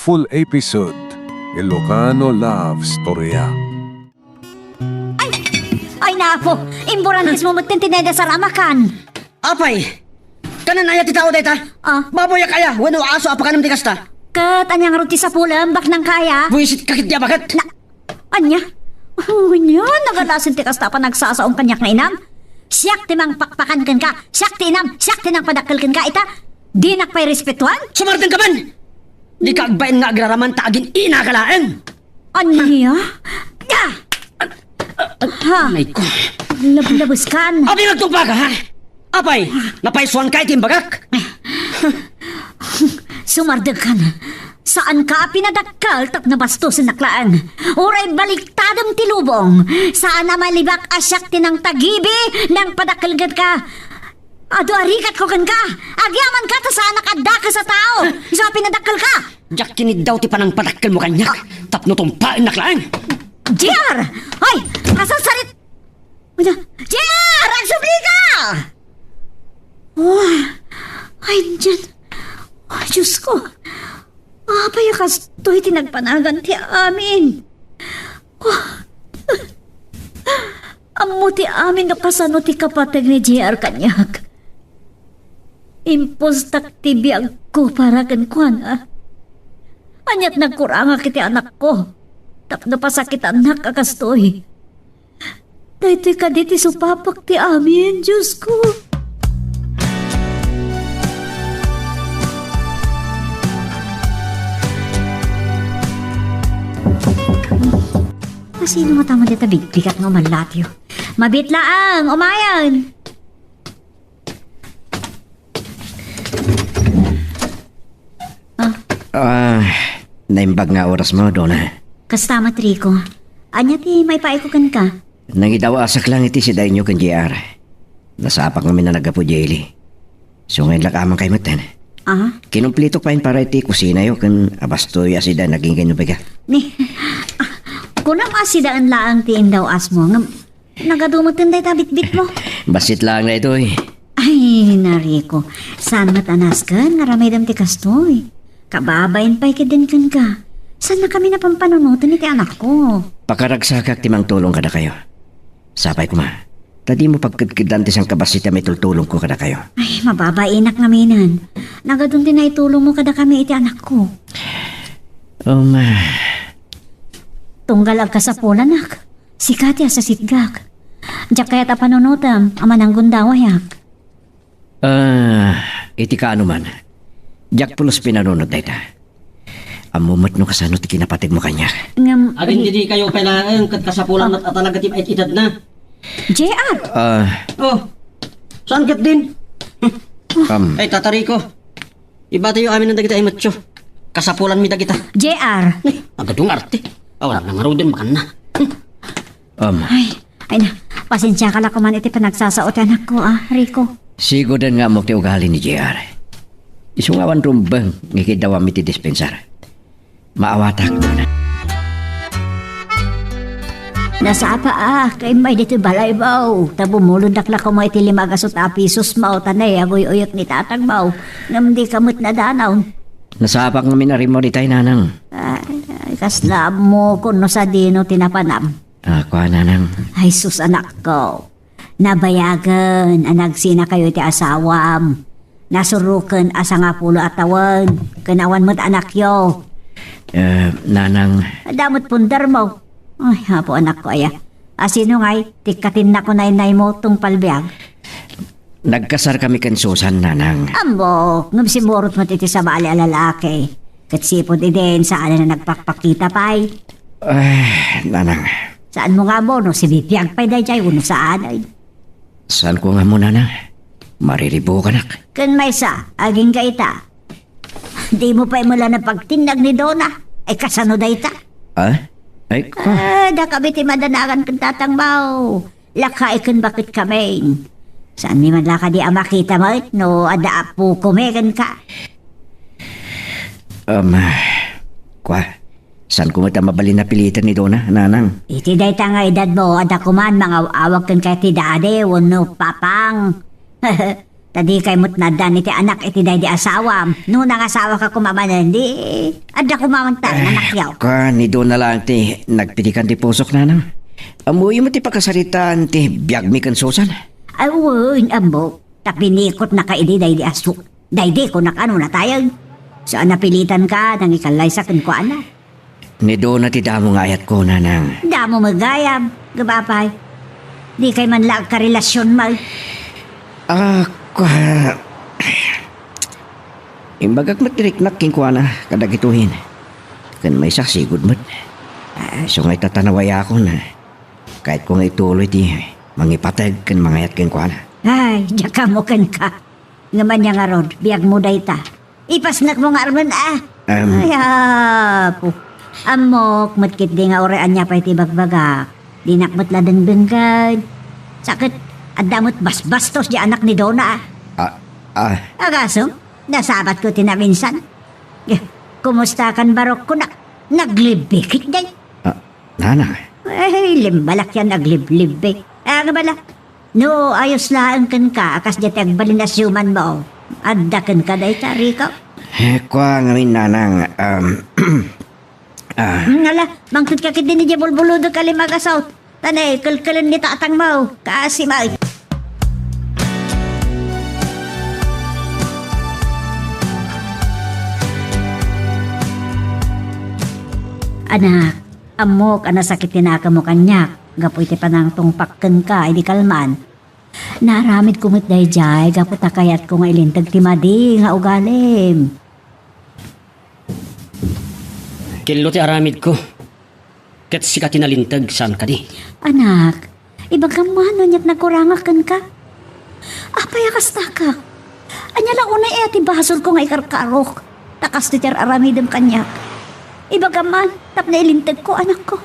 full episode Ilocano Love Storya. Ay napo, imburan mismo mo tintineda sa ramakan. Apay, kanan aya ti tao dayta. Baboy kaya, wano aso apakanam ti kasta. Kat anyang ruti sa pulam, bak nang kaya. Buisit kakit niya bakit? Anya? Anya, nagalasin ti kasta pa nagsasaong kanyak na inam. Siyak ti mang pakpakan kan ka, siyak ti inam, siyak ti nang padakkel kan ka ita. Di nakpay respetuan? Sumartin ka man! Di ka agbayin nga agraraman taagin inakalaan. Anya? Da! Ha? Ay ko. Lablabos kan. Abi nagtugba ka ha? Apay, napaisuan ka itim bagak. Sumardag ka na. Saan ka pinadakkel tak nabastos sa naklaan? Uray baliktadang tilubong. Saan na malibak asyak tinang tagibi nang padakkelgad ka? Ado arikat ko kan ka. Agyaman ka ta saan nakadda ka sa tao. Isa pinadakkel ka. Jak kinid daw ti panang padakkel mo kanyak. Tapno tumpain naklaan. JR! Hoy! Asan sarit? JR! Agsubli ka! Oh, ay dyan. Oh, Diyos ko. Payakas to'y tinagpanagan ti amin. Oh. Amo ti amin nga pasano ti kapatid ni JR kanyak. Impos ti biyag ko para kankwana. Anyat nagkuranga kiti anak ko. Tapno pasakit anak akastoy. Dahiti ka diti supapak ti amin, Diyos ko. Sino nga tama dito bigbigat ng malatyo? Mabit laang, umayan! Naimbag nga oras mo, Donna. Kastama, Trico. Anya ti may paikukan ka. Nangidawasak lang iti si Dainyo kan JR. Nasapak namin na nagapo Jelly. So ngayon lang amang kay Matan. Kinumplito pa yun para iti kusina yo kan abastoy asida naging ganyo baga. Ni, kunang asidaan laang tiin daw asmo. Nagadumutin day tabit-bit mo. Basit lang na ito eh. Ay, nariko. Saan matanas ka? Ngaramay dam ti kastoy. Kababayin pa'y kadin kan ka. Saan na kami napampanunutan ni ti anak ko? Pakaragsakak timang tulong kada kayo. Sapay ko ma. Tadi mo pagkadkidan ti sang kabasita may tultulong ko kada kayo. Ay, mababainak ngaminan. Nagadun din na itulong mo kada kami iti anak ko. Tunggal ag kasapulan nak. Sikati sa sitgak. Diyak kaya ta panunutam, ama ng gundawayak. Iti ka ano man. Diyak pulos pinanunod na ita. Amumat no kasano ti kinapatid mo kanya. Agin hindi kayo kailangan kat kasapulan at talaga tim ay itad na. JR! Saan kat din? Ay, tatari ko. Iba tayo amin ng dagita ay matyo. Kasapulan mi dagita. JR! Agadong arte. Wala nang araw din makan na. Ay na, pasensya ka lang kuman iti panagsasaot anak ko Rico. Sigo din nga mo ti ugali ni JR. Isungawan rumbang ngikidawa mi ti dispensar. Maawatak doon. Nasa apa kay may dito balay baw. Tabumulod dakla ko mo iti 5 pisos mao tanay agoy uyot ni tatag baw. Ngam di kamot na danaw. Nasapak nga minari mo di tayo nanang. Ay, kaslam mo kuno sa dino tinapanam. Kuha nanang. Ay sus anak ko. Nabayagan anag sina kayo iti asawam. Nasurukan asa nga pulo atawan. Kanawan mo't anak yo. Nanang. Damot pundar mo. Ay, hapo anak ko aya. Asino ngay, tikatin na ko nay mo tung palbiag. Nagkasar kami kan Susan, nanang. Ambo, ngam simurot mo titi sa bali alalaki. Katsipod din saan na nagpakpakita pa'y. Nanang. Saan mo nga mo, no? Si Bipiag pa'y day jay, uno saan ay. Saan ko nga mo, nanang? Mariribo ka nak. Kan may sa, aging ka ita. Di mo pa'y mula na pagtinag ni Donna. Ay kasano da ita? Ay, da kami ti madanagan kan tatangbaw. Lakay kan bakit kami. Saan mi man laka di makita mo no ada apo kumegan ka. Saan ko mata mabalin na pilitan ni Donna, nanang? Iti day nga edad mo, ada kuman mga awag kan kay ti dade, wano papang. Tadi kay mo't nadan iti anak iti day di asawa. No nang asawa ka kumamanan, di ada kumamantay anak yaw. Ni doon na lang ti nagpidikan ti pusok nanang. Amuy mo ti pagkasaritaan ti biyag mi kan susan. Awon, amo. Tapinikot na ka iti day di asuk. Day di ko nakano na tayag. Saan napilitan ka nang ikalay sa ko anak. Ni doon na ti damo nga ayat ko nanang. Damo magayam, gabapay. Di kay man lang karelasyon mal. Imbagak matiriknak king kuana kadagituhin. Kan may saksigod mat. So ngay tatanaway ako na kahit kung ituloy di mangipatag kan mangayat king kuana. Ay, jaka mo kan ka. Ngaman niya nga rod, biyag mo day ta. Ipasnak mo nga arman Ay, apo. Amok, matkit di nga orean niya pa iti bagbaga. Dinakmat ladang benggad. Sakit, at damot basbastos di anak ni Dona. Agaso, nasabat ko tinaminsan. Kumusta kan barok ko na? Naglibikit day. Nanang. Ay, limbalak yan nagliblibik. Bala, no, ayos lang kan ka, akas di tagbalin na suman mo. Adda kan ka day, Tariko. Kwa ngamin nanang, Ngala, mangkot ka kit din ni Bulbuludo kalimagasaw. Tanay, kalkalan ni tatang mo. Kasi may. Anak, amok, sakit tinaka mo kanyak. Gapoy ti panang tungpakkan ka, hindi kalman. Naramid kumit day jay, gapot takayat ko nga ilintag ti madi, nga ugalim. Kilo ti aramid ko. Ket sika tinalintag saan ka di. Anak, ibagkamano niya't nagkurangakan ka? Apay akasta ka. Anya lang unay ati basol ko nga ikarkarok. Takas ti tir aramidem kanyak. Ibagaman, tap na ilintag ko anak ko.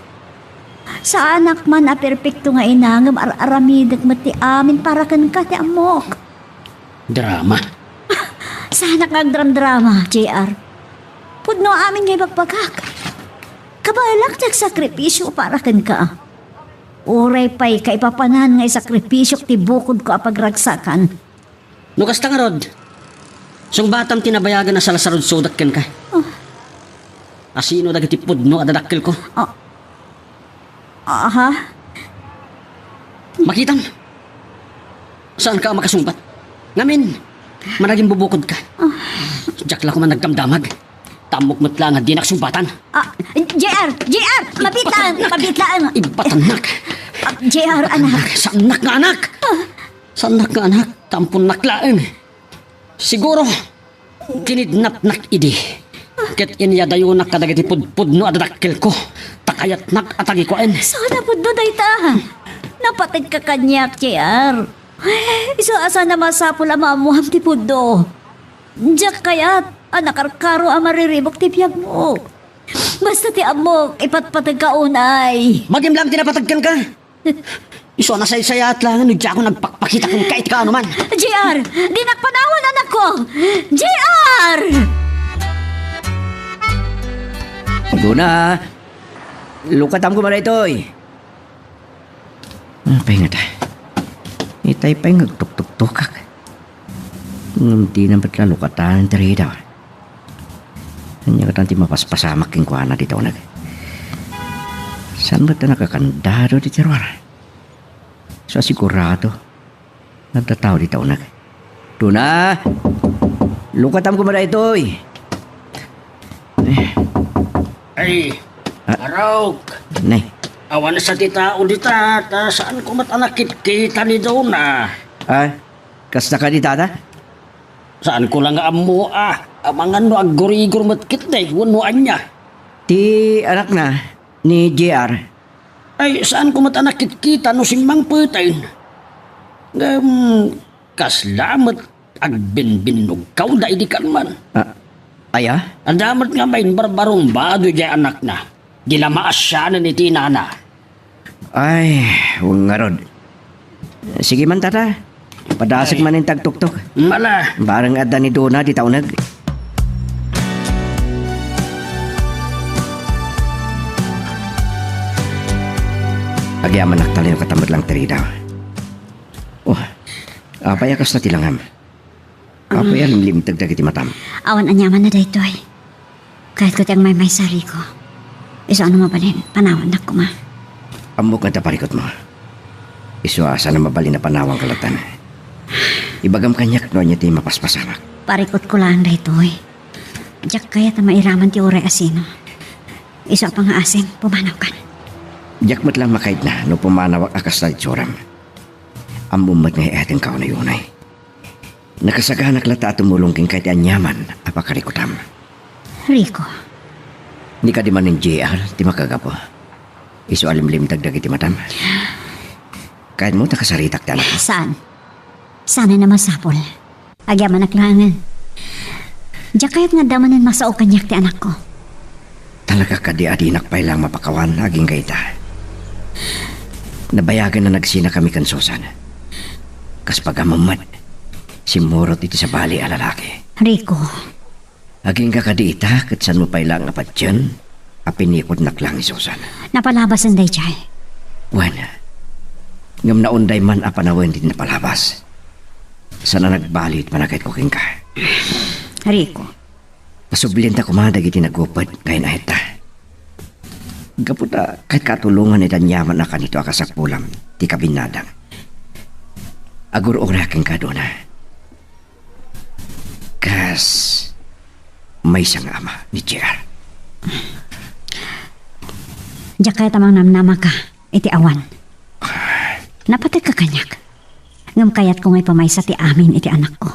Sa anak man a perpekto nga inangam aramidag mati amin para kan ka ti amok. Drama. Sa anak nagdram-drama, JR. Pudno amin nga ibagpagak. Kabalak nagsakripisyo para kan ka. Uray pa'y kaipapanan nga isakripisyo ti bukod ko apagragsakan. Nukas nga rod. Sung batam tinabayagan na sa lasarod sudak ken ka. Asino dagiti pudno adadakkel ko. Aha? Makitam. Saan ka makasumbat? Ngamin, managing bubukod ka. Diyak lang ko man nagdamdamag. Tamok mo't lang at di naksumbatan. JR! Mabitlaan! Ibatanak. JR, anak. Sanak nga anak! Sanak nga anak, tampon naklaan. Siguro, kinidnap nak idi. Ket inyadayo nak kadagiti pudpudno adadakkel ko. Takayat nak atagi ko en. Sana po doon ay ta. Napatid ka kanyak, JR. Isa asa na masapul ang maamuham ti pudo. Diyak kayat, anakarkaro ang mariribok ti piyag mo. Basta ti amok, ipatpatag ka unay. Magim lang tinapatagkan ka. Iso na say-saya at lang, nudya ako nagpakpakita kung kahit ka ano man. JR, di nagpanawan anak ko. JR! Guna, lukatam ko mara ito eh. Pahingat. Itay pa yung nagtuk-tuk-tukak. Hindi naman pala lukatan tari daw. Kanya ka tanti mapaspasamak yung kuwana dito nag. Saan ba ito nakakandado di tiruar? So sigurado, nagtataw dito nag. Duna, lukatam ko mara ito eh. Ay, Araw. Nay. Awan sa tita udita, saan ko matanakit kita ni Dona? Kasta ka di tata? Saan ko lang amo amangan no agurigor matkit na iwanuan niya. Ti anak na, ni JR. Ay, saan ko matanakit kita no singmang putain? Kaslamat agbinbinog kaw da idikan man. Aya? Ang damat nga may barbarong bado dyan anak na. Gilamaas siya na ni Tinana. Ay, huwag nga rod. Sige man tata. Padasig man yung tagtuktok. Mala. Barang adda ni Dona di taunag. Agyaman naktala yung katamad lang tari daw. Oh, payakas na tilangam. Apoy alimlimtag dagiti matam. Awan anyaman na daytoy. Kahit ko tiyang may sari ko. Iso ano mabalin, panawan na ko ma. Amok nga taparikot mo. Isuasa na mabali na panawang kalatan. Ibagam kanyak no niya ti mapaspasamak. Parikot ko lang daytoy. Diyak kaya ta mairaman ti uray asino. Iso pa nga asin, pumanaw kan. Diyak mat lang makait na no pumanawak akas na itsuram. Ambumat nga iateng kao na yunay. Nakasaganak lata at tumulong king kahit anyaman apakarikutam. Rico, Ni ka di man ng JR, ti makagapo. Isu alimlim dagdag iti matam. Kahit mo nakasaritak ti anak. saan? Sana na masapol. Agyaman naklangan. Diyak kaya't nga damanan masao kanyak ti anak ko. Talaga ka di adinak pa ilang mapakawan aging gaita. Nabayagan na nagsina kami kan Susan. Kas pagamamat, simurot iti sa bali a lalaki. Rico, Aging ka kadita kat san mo pa ilang apat dyan, apinikot naklang ni Susan. napalabasan day chay. Wan, ngam naunday man apanawan din napalabas. Sana nagbalit manakit ko king ka. Rico, Pasublinta kumadag iti nagupad kay na hita. Gaputa kahit katulungan ita nyaman na kanito akasakpulam ti kabinadang. Agur oraking ka doon na. Kas may isang ama ni JR. diyak kaya't amang namnama ka, iti awan. Napatid ka kanyak. Ngam kaya't kung ay pamaysa ti amin iti anak ko.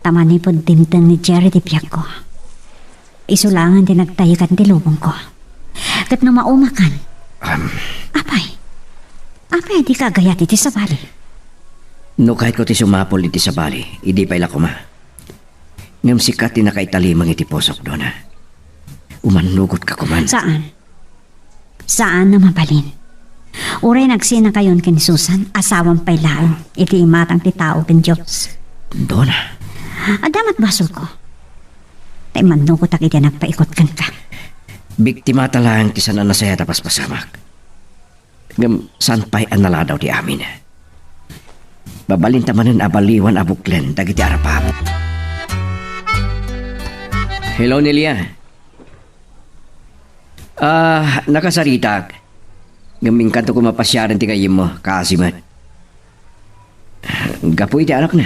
Tamani po dimten ni Jerry ti piyak ko. Isulangan ti nagtayikan ti lubong ko. Kat no maumakan. Apay di kagayat iti sabali. No kahit ko ti sumapol iti sa bali, hindi pa ila kuma. Ngam sikat ti nakaitalimang iti posok doon na. Umanugot ka kuman. Saan? Saan na mabalin? Uray nagsina kayon kin Susan, asawang pailaan, iti imatang ti tao kin Diyos. Doon na. Adamat basol ko. Tay manugot ak iti nagpaikot kan ka. Biktima talang ti sana nasaya tapas pasamak. Ngam saan pa'y anala daw ti amin. Babalin tamanin abaliwan abuklen dagiti arapap. Hello, Nelia. Nakasaritak. Ngaming kanto ko mapasyaran ti kayim mo, kaasimat. Gapoy ti anak na.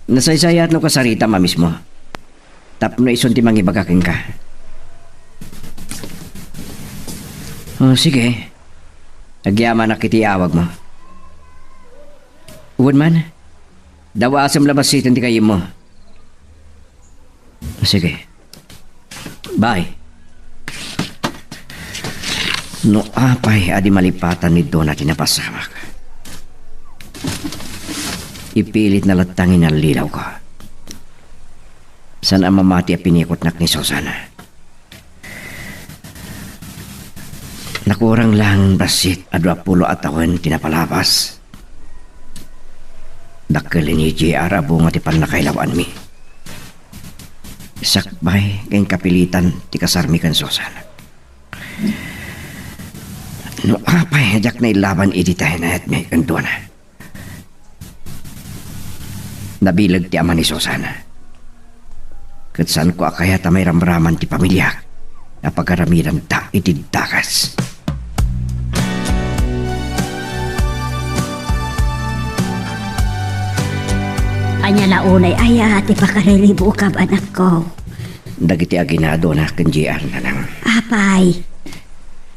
Nasaysayat no kasarita ma mismo. Tapno ison ti mangibagakin ka. Oh, sige. Agyaman na kiti awag mo. Uwan man. Dawa asam labas sitin ti kayim mo. Sige. Bye. No apay adi malipatan ni Dona tinapasamak. Ipilit na latangin ang lilaw ko. San ang mamati a pinikot nak ni Susana. Nakurang lang basit a 20 atawan tinapalabas. Dakkel ni JR abo nga ti panakailawan mi. Sakbay kayong kapilitan ti kasarmi kan Susana. No apay ajak na ilaban iti tayo na at may kanto na. Nabilag ti ama ni Susana. Kat saan ko akaya ta may ramraman ti pamilya na pagkaramiran ta iti dakas. Anya launay aya ti pakarilibo ka anak ko. Dagiti aginado na kan JR na lang. Apay.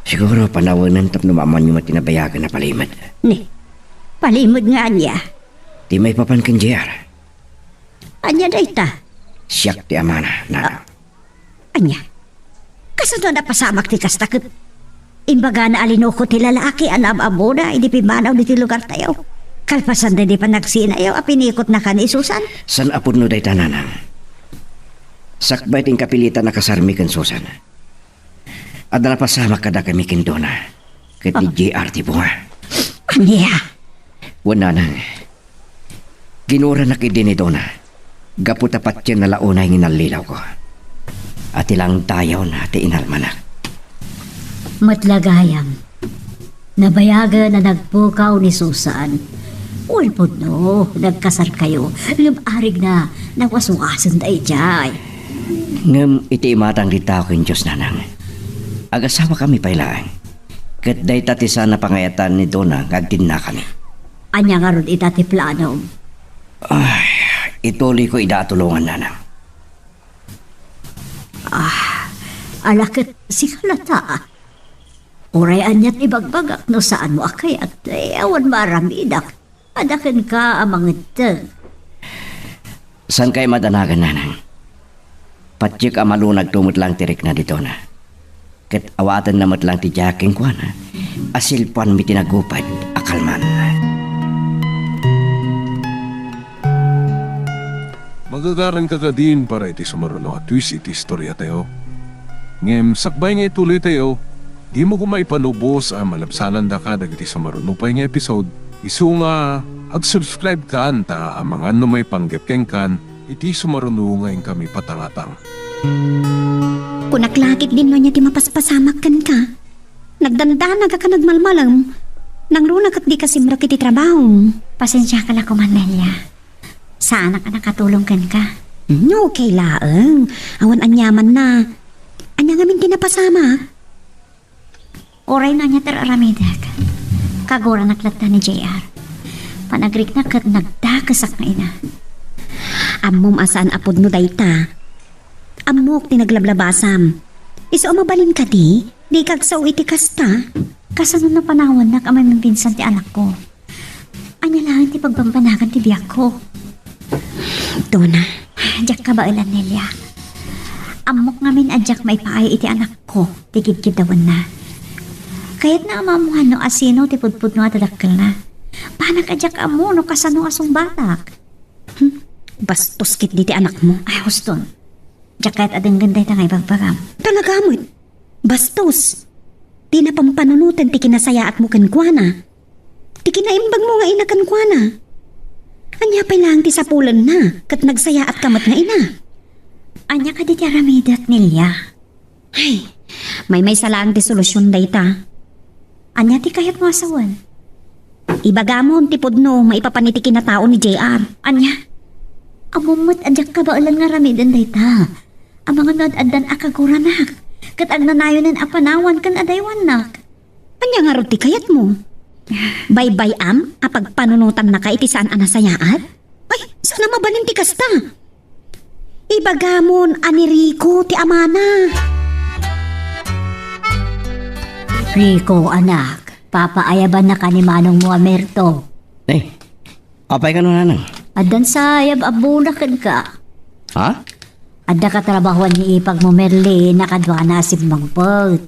Siguro panawanan tap numaman yung matinabayagan na palimad. Ni, palimod nga niya. Di may papan kan JR. Anya dayta. Siyak ti amana na. Anya. Kasano na pasamak ti kastakot. Imbaga na alinoko ti lalaki anam-amo na hindi pimanaw di ti lugar tayo. Kalpasan na di pa nagsinayaw apinikot na ka ni Susan. San apod no day tananang. Sakbay ting kapilitan na kasarmi kan Susan. At napasama kada kami kindona. Kat ni JR ti bunga. Anya. Wala nang. Ginura na kidi ni Dona. Gapu tapat yan na launay nginalilaw ko. At ilang tayaw na ti inalmanak. Matlagayam. Nabayagan na nagpukaw ni Susan. Ulpod no, nagkasal kayo. Lumarig na, nawasukasan da ijay. Ngam iti imatang dita ko yung Diyos nanang. Agasawa kami pailaan. Kat day tati sana pangayatan ni Dona ngagtin na kami. Anya nga ron itati plano. Ay, ituloy ko idatulungan nanang. Alakit si Kalata. Uray anyat ibagbagak no saan mo akayat. Awan maramidak. Adakin ka amang itag. San kay madanagan nanang? Patsik amalunag tumot lang tirik na dito na. Kat awatan namot lang ti Jacking Kwana. Asilpuan mi tinagupad akalman. Magagaran ka din para iti sumaruno at twist iti istorya tayo. Ngem, sakbay nga ituloy tayo. Di mo kumay panubos ang malabsanan da ka dagiti sumaruno pa nga episode. Isu nga, ag-subscribe ka anta ang mga may panggapkeng kan iti sumaruno nga yung kami patangatang. Kunaklakit din no niya ti mapaspasamak kan ka. Nagdandanan ka nagmalmalam. Nang runag at di ka simrak iti trabaho. Pasensya ka na kumanelia. Saan ka nakatulong kan ka? Okay laeng. Awan anyaman na. Anya ngamin tinapasama. Oray na niya teraramidak. Kagura naklata ni JR. Panagrik na kat nagdakasak na ina. Amom asaan apod no dayta. Amok tinaglablabasam. Iso mabalin ka di? Di kagsaw iti kasta. Kasano na panawan na kamay mambinsan ti anak ko. Anya lang ti pagbampanagan ti biyak ko. Dona. Diyak ka ba ilan, Nelia? Amok ngamin adyak may paay iti anak ko. Tigid-gidawan na. Kaya't na amamuhan no asino ti pudpud no atadakkel na. Panak adyak amo no kasano asong batak. Bastos kit di ti anak mo. Ay, huston. Diyak kahit adang ganday tangay pagpagam. Talagamot. Bastos. Di na pampanunutan ti kinasayaat mo kankwana. Ti kinaimbag mo nga ina kankwana. Anya pa lang ti sapulan na kat nagsayaat kamat nga ina. Anya ka di ti aramidat, Nelia. Ay, may salang ti solusyon dayta. Anya ti kayat mo asawan. Ibagamon ti pudno maipapanitikin na tao ni JR. Anya? Amumot adyak ka ba ulan nga ramidan dayta. Ang mga nod-adan akaguranak. Kat agnanayonan apanawan kan adaywanak. Anya nga roti kayat mo? Bye-bye am, apag panunutan na ka iti saan anasayaat? Ay, sana mabalin ti kasta. Ibagamon ani Rico ti amana. Rico, anak. Papaayaban na ka ni Manong Muamerto. Eh, apay ka nun nanang? Adan sayab abulakan ka. Ha? Adda ka trabahuan ni ipag mo Merli, nakadwa na si Mangpot.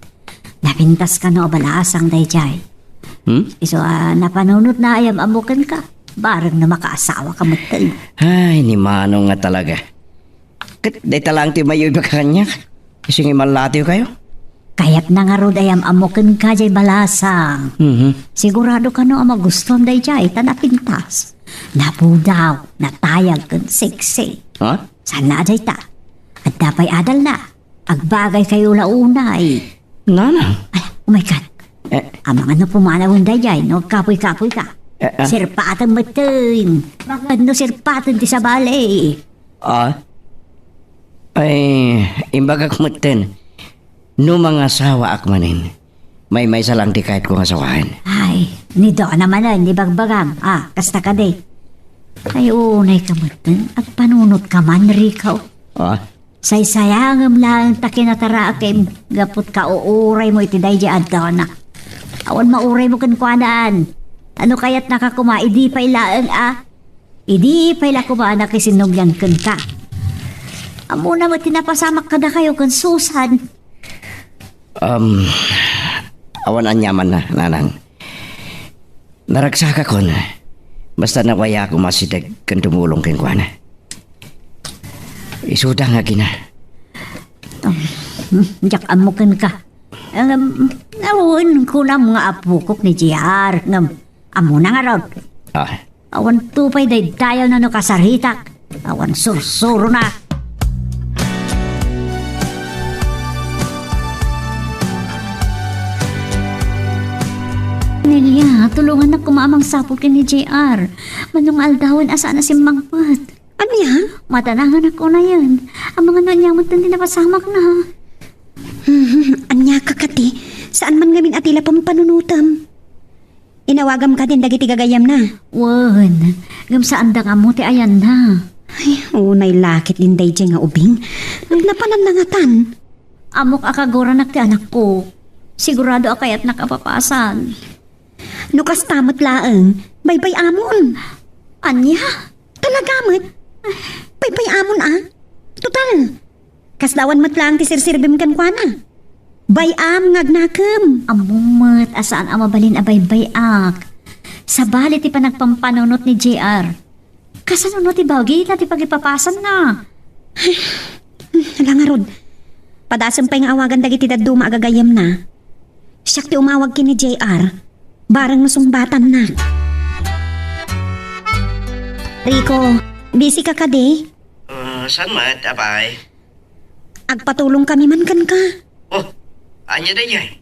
Napintas ka no abalasang dayjay. Iso napanunot na ayam amukan ka. Barang na makaasawa ka matal. Ay, ni Manong nga talaga. Kat day talang ti mayo iba ka kanya. Kasi nga malatiw kayo. Kayat na nga rod ayam amukan ka jay balasang. Sigurado ka no ang maguston dayjay tanapintas. Napudaw, natayag kan siksi. Ha? Sana jay ta. At dapay adal na. Agbagay kayo launay. Nanang? Ay, oh my God. Ang mga no pumanawon dayay, no kapoy-kapoy ka. Sirpatan matin. Bakit no sirpatan ti sa balay? Ay, imbaga kumaten. No mga asawa akmanin. May salang ti kahit kong asawahan. Ay, nito ka naman na, hindi bagbagam. Kasta ka de. Ay, unay ka matin. At panunot ka man, Rico. Say-sayangam lang ta kinatara akim. Gapot ka uuray mo iti day dyan ka na. Awan mauray mo kankwanaan. Ano kaya't nakakuma, idi pa'y laang Idi pa'y lakuma na kisinugyan kan ka. Amo na mo tinapasamak ka na kayo kan Susan. Awan anyaman na, nanang. Naragsaka ko na. Basta nawaya ko masidag kan tumulong kang kwana. Isuda nga gina. Diyak amukan ka. Nawin ko na mga apukok ni JR. Amo na nga rod. Awan tupay day tayo na no kasaritak. Awan sursuro na. Nelia, tulungan na kumamang sapol ni JR. Manong aldawin asa na si Mangpet. Anya? Matanangan ako na yan. Ang mga nanyamot na napasamak na. Anya ka kati. Saan man gamin atila pampanunutam? Inawagam ka din dagiti gagayam na. Wan, gamsaan da nga mo ti ayan na. Ay, unay lakit linday dyan nga ubing. Nagnapanan na nga tan. Amok akagora na ti anak ko. Sigurado akayat nakapapasan. Nukas tamot laeng. Baybay amon. Anya? Talagamot. Baybay amon Total. Kasdawan mat lang ti sirsirbim kan kwa na. Bayam ngagnakam. Amumat, asaan ang mabalin abay-bayak. Sa bali ti panagpampanunot ni JR. Kasanunot ti bawgi na ti pagipapasan na. Hala nga rod. Padasam pa yung awagan dagiti daduma agagayam na. Siyak ti umawag kini JR. Barang nasumbatan na. Rico, busy ka kade? Saan mat, apay? Agpatulong kami man kan ka. Oh, anya da yan?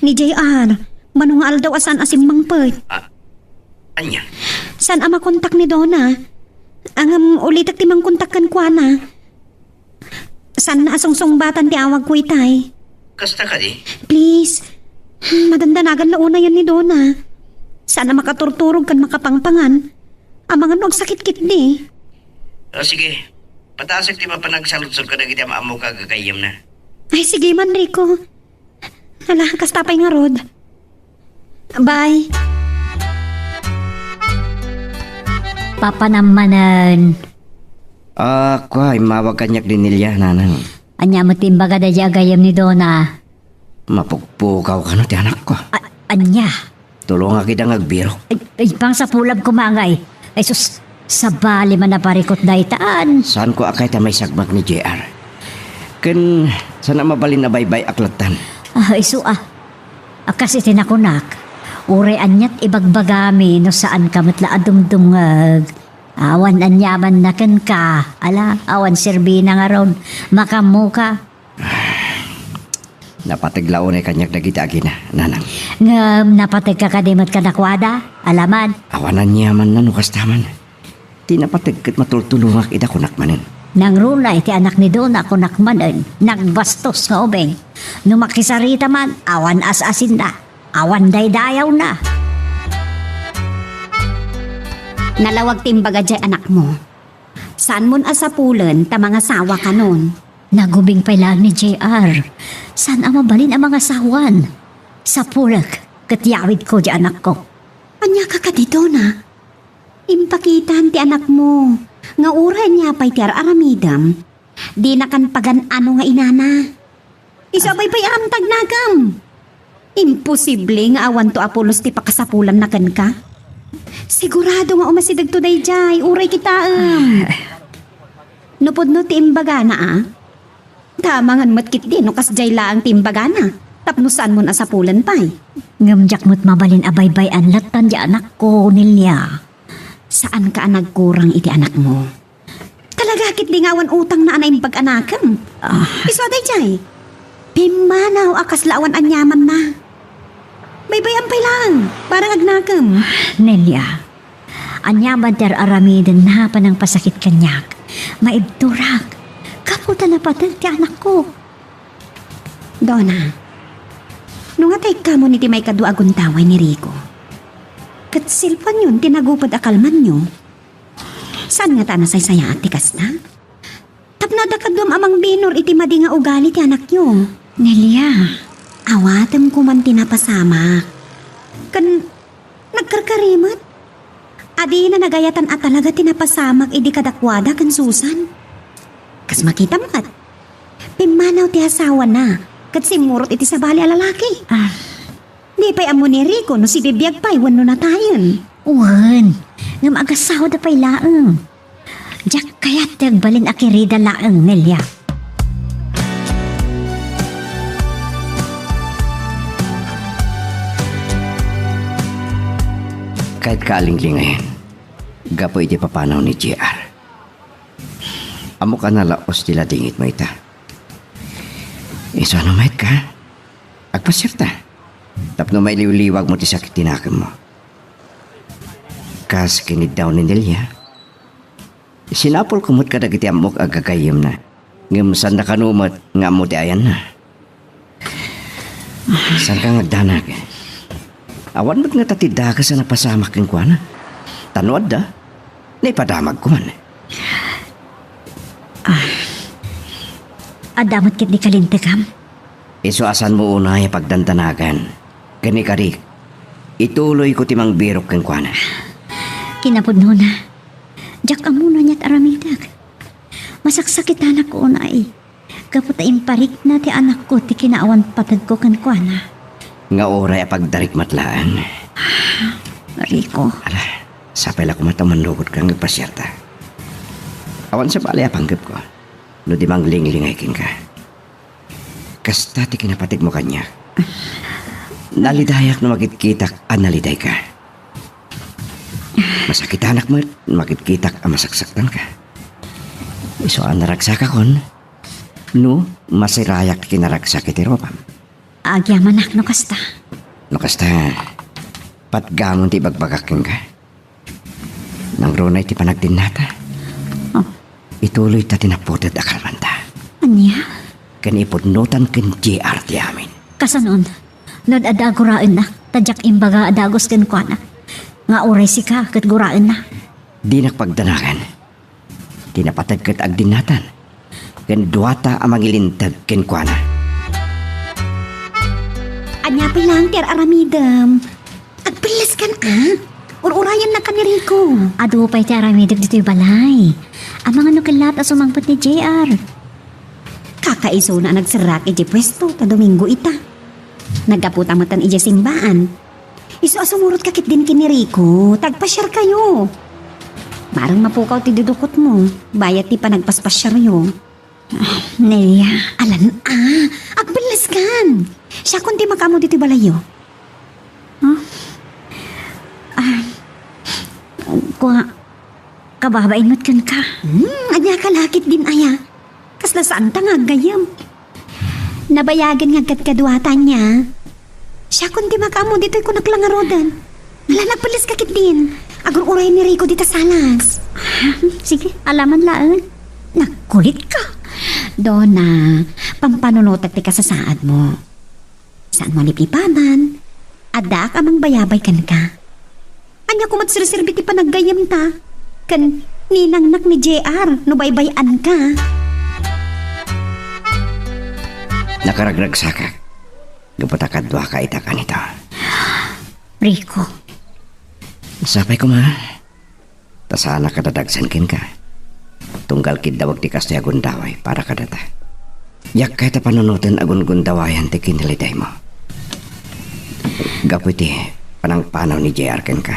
Ni JR, manungal daw asan asim Mangpet. Anya? San ama kontak ni Donna? Ang ulitak ti mang kontak kan kwa na. San na asong-songbatan ti awag ko itay? Kasta ka di? Please, madandanagan na una yan ni Donna. Sana makaturturog kan makapangpangan. Ang mga sakit-kit ni. Sige, patasak ti mapanagsaludsod ka na kita maamo ka gagayam na. Ay, sige man, Rico. Hala, kastapay nga, Rod. Bye. Papanamanan. Kwa, mawag kanyak din nilya, nanang. Anya mo timbaga da agayam ni Donna. Mapugpukaw ka na ti anak ko. Anya? Tulong nga kita ngagbiro. Ay, pang sa pulab kumangay. Ay sus, sa bali man na parikot da itaan. Saan ko akay ta may sagmak ni JR? Ken, sana mabalin na baybay aklatan. Isu kasi tinakunak. Ure anyat ibagbagami no saan ka matla adumdungag. Awan anyaman na ken ka. Ala, awan sirbi na nga ron. Makamuka. Napatiglaon ay kanyak na kita agina, nanang. Ngam, napatig ka kadimot ka nakwada. Alaman. Awanan niya man na nukastaman. Di napatig kat matultulungak ida kunak manin. Nang rulay ti anak ni Donna kunak manen. Nagbastos nga ubeng. Numakisarita man, awan as-asin na. Awan daydayaw na. Nalawag timbaga jay anak mo. Saan mon asapulen ta mga sawa ka nun? Nagubing pa lang ni JR. Saan ang mabalin ang mga sawan? Sa pulag, katyawid ko di anak ko. Anya ka ka dito na? Impakitan ti anak mo. Nga ura niya pa'y ti aramidam. Di na kan pagan ano nga inana. Isabay pa'y aramtag nagam. Imposible nga awan to Apolos ti pakasapulan na kan ka. Sigurado nga umasidag to day jay. Uray kita Nupod no ti imbaga na Tamangan matkit din no kas jay laang ti imbaga na. Tapnusan mo na sapulan pa'y. Ngamjak mo't mabalin abay-bayan latan di anak ko nilya. Saan ka nagkurang iti anak mo? Talaga kit lingawan utang na anay pag-anakam. Iswaday jay. Pimanaw akas lawan anyaman na. Baybayan pa lang. Parang agnakam. Nelia, anyaman ter aramidin na pa ng pasakit kanyak. Maibturak. Kaputa na patag ti anak ko. Donna, nung atay ka mo niti may kaduagon taway ni Rico. Kat silpan yun, tinagupad akalman nyo. Saan nga ta nasaysaya at tikas na? Tapnada kadum amang binor iti madi nga ugali ti anak nyo. Nelia, Awatem ko man tinapasama. Kan nagkarkarimat. Adi na nagayatan at talaga tinapasamak idi kadakwada kan Susan. Kas makita mo kat. Pimanaw ti asawa na. Kat simurot iti sa bali alalaki. Di pa'y amo ni Rico no si bibiyag pa'y wano na tayon. uwan. Ngam agasaw da pa'y laang. Diyak kaya't tagbalin akirida laang, Nelia. Kahit kaalinglingayin, gapo iti papanaw ni JR. Amo ka nalaos tila dingit mo ita. Iso ano mait ka? Agpasirta. Tapno may liwliwag mo ti sakit tinakam mo. Kas kinid daw ni Delia. Sinapol kumot ka dagiti amok agagayim na. Ngam saan na kanumot nga mo ti ayan na. Saan ka ngagdanag? Awan mo't nga tatida ka sa napasamak ng kuwana. Tanwad da. Naipadamag ko man. Adamot kit di kalintikam. Isuasan mo una ay pagdantanagan. Gani karik. Ituloy ko timang birok kang kuwana. Kinapudno na. Jak amuno niya't aramidag. Masaksakitan ako na ay. Kaputa imparik na ti anak ko ti kinaawan patag ko kan kuana. Nga oray pagdarik matlaan. Rico. Ala, sapay ko matamanlugod kang nagpasyerta. Awan sa balay apanggap ko. No di mang linglingay king ka. Kasta ti kinapatig mo kanya. Nalidayak na magitkitak ang naliday ka. Masakitan anak mo, magitkitak ang masaksaktan ka. Iso ang naragsak akon, no, masirayak kinaragsak iti ropam. Agyaman no kasta. No kasta, patgamon ti bagbagaking ka. Nang ronay ti panagdinata. Oh. Ituloy ta tinaputid akalmanta. Anya? Kanipudnutan ken JR ti amin. Kasanon? Nod adaguraan na. Tadyak imbaga adagos ken kuana. Nga oray si ka kat guraan na. Di nakpagdanagan. Di napatag kat agdinatan. Ken duwata amang ilintag ken kuana. Anya pa lang, Ter Aramidam. Agpilas kan Ur-urayan na ka ni Rico. Ado pa'y ti aramidag dito'y balay. Ang mga nukalat at sumangpot ni JR. Kakaiso na nagsarak iti pwesto ta Domingo ita. Nagkaputang-matan iti simbaan. Iso asumurot kakit din kini Rico. Tagpasyar kayo. Marang mapukaw ti dudukot mo. Bayat ti pa nagpaspasyar yo. Nelia. Alan agpilas kan. Siya kundi makamo dito balayo. Kababain mo't kan ka. Anya kalakit din aya. Kasla saan ta nga gayam. Nabayagan nga kadkadwatan niya. Siya kundi makamo dito'y kunaklangarodan. Ala nagpalis kakit din. Agur-uray ni Rico dita salas. Sige, alaman laan. Nakulit ka. Dona, pampanunotag ti ka sa saad mo. Saan mo lipipaman? Ada ka mang bayabay kan ka. Anya kumat sirserbi ti panaggayam ta. Kan ninangnak ni JR, no baybayan ka. Nakaragrag saka. Gapatakadwa ka ita ka nito. Rico. Sapay ko ma. Tasana ka dadagsan kin ka. Tunggal kid dawag ti kas ti agun daway para kadata. Yak kay ta panunutin agun gundawayan ti kiniliday mo. Gapu ti panang-panaw ni JR ken ka.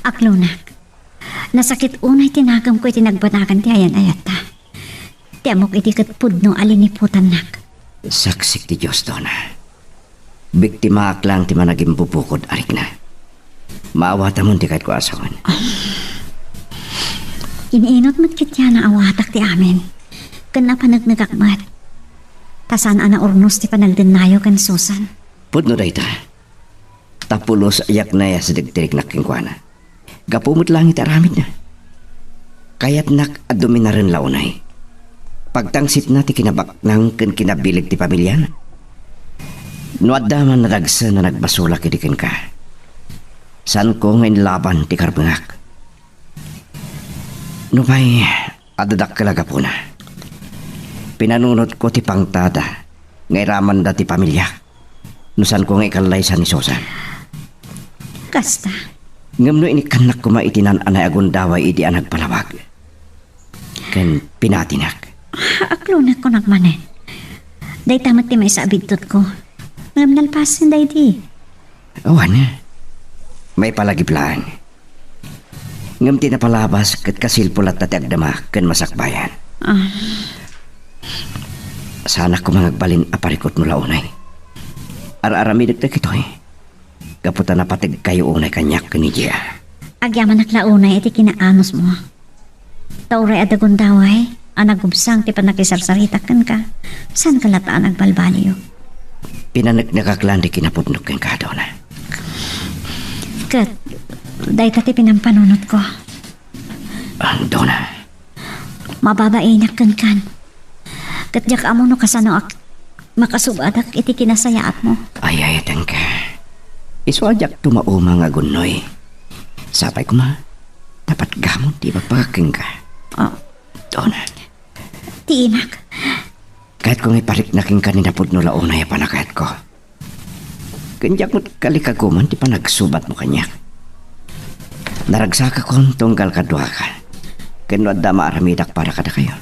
Aklunak. Nasakit unay tinagam ko iti nagbanakan ti ayan-ayat ta. Ti amok iti katpudno aliniputan nak. Saksik ti Diyos doon. Biktima aklang ti managing bubukod arik na. Maawata mo ti kahit ko asawan. Iniinot mo't kitya na awatak ti amin. Kan panagnagakmat. Tasan ana urnos ti panagdinayo kan Susan. Pudno day ta. Tapulos ayak na ya sa digtirik na kingkwana. Gapumot lang itaramid na. Kaya't nak adumi na rin launay. Pagtangsit na ti kinabaknang kan kinabilig ti pamilyan. No adaman naragsa na nagbasulak idikin ka. San ko ngayon laban ti karbangak. No may adadak kalaga po na. Pinanunod ko ti pangtada. Ngay raman da ti pamilya. No san ko ngay kalay sa ni Susan. Kasta. Ngam no inikanak ko maitinan anay agun daway idi anag palawag. Ken pinatinak. Aklunak ko nakmanen. Day tamat ti may sa abidtot ko. Ngam nalpasin day di. Awan. May palagiplaan. Ngam tinapalabas kat kasilpulat na tiagdama ken masakbayan. Sana ko mangagbalin aparikot mo launay. Ar-aramidag na kito Kaputa na patig kayo unay kanyak ni Gia. Agyaman naklaunay iti kinaanos mo. Tauray adagon daway, anagubsang ti panakisarsaritakan ka. San kalataan agbalbaliyo? Pinanagnakaklan di kinapudnok kang kadona. Kat, day tati pinampanunot ko. Dona, Mababainak kan. Kat jak amo no kasano ak makasubadak iti kinasayaat mo. ayayatan ka. Iswajak tumauma nga gunoy. Sapay ko ma, dapat gamon di magpakaking ka. Oh, Dona, tiinak. kahit kung iparik na king kanina pudno launa ya panakayat ko. Kanjak mo't kalikaguman di pa nagsubat mo kanyak. Naragsaka kong tunggal kadwa ka. Kanwad da maaramidak para kada kayo.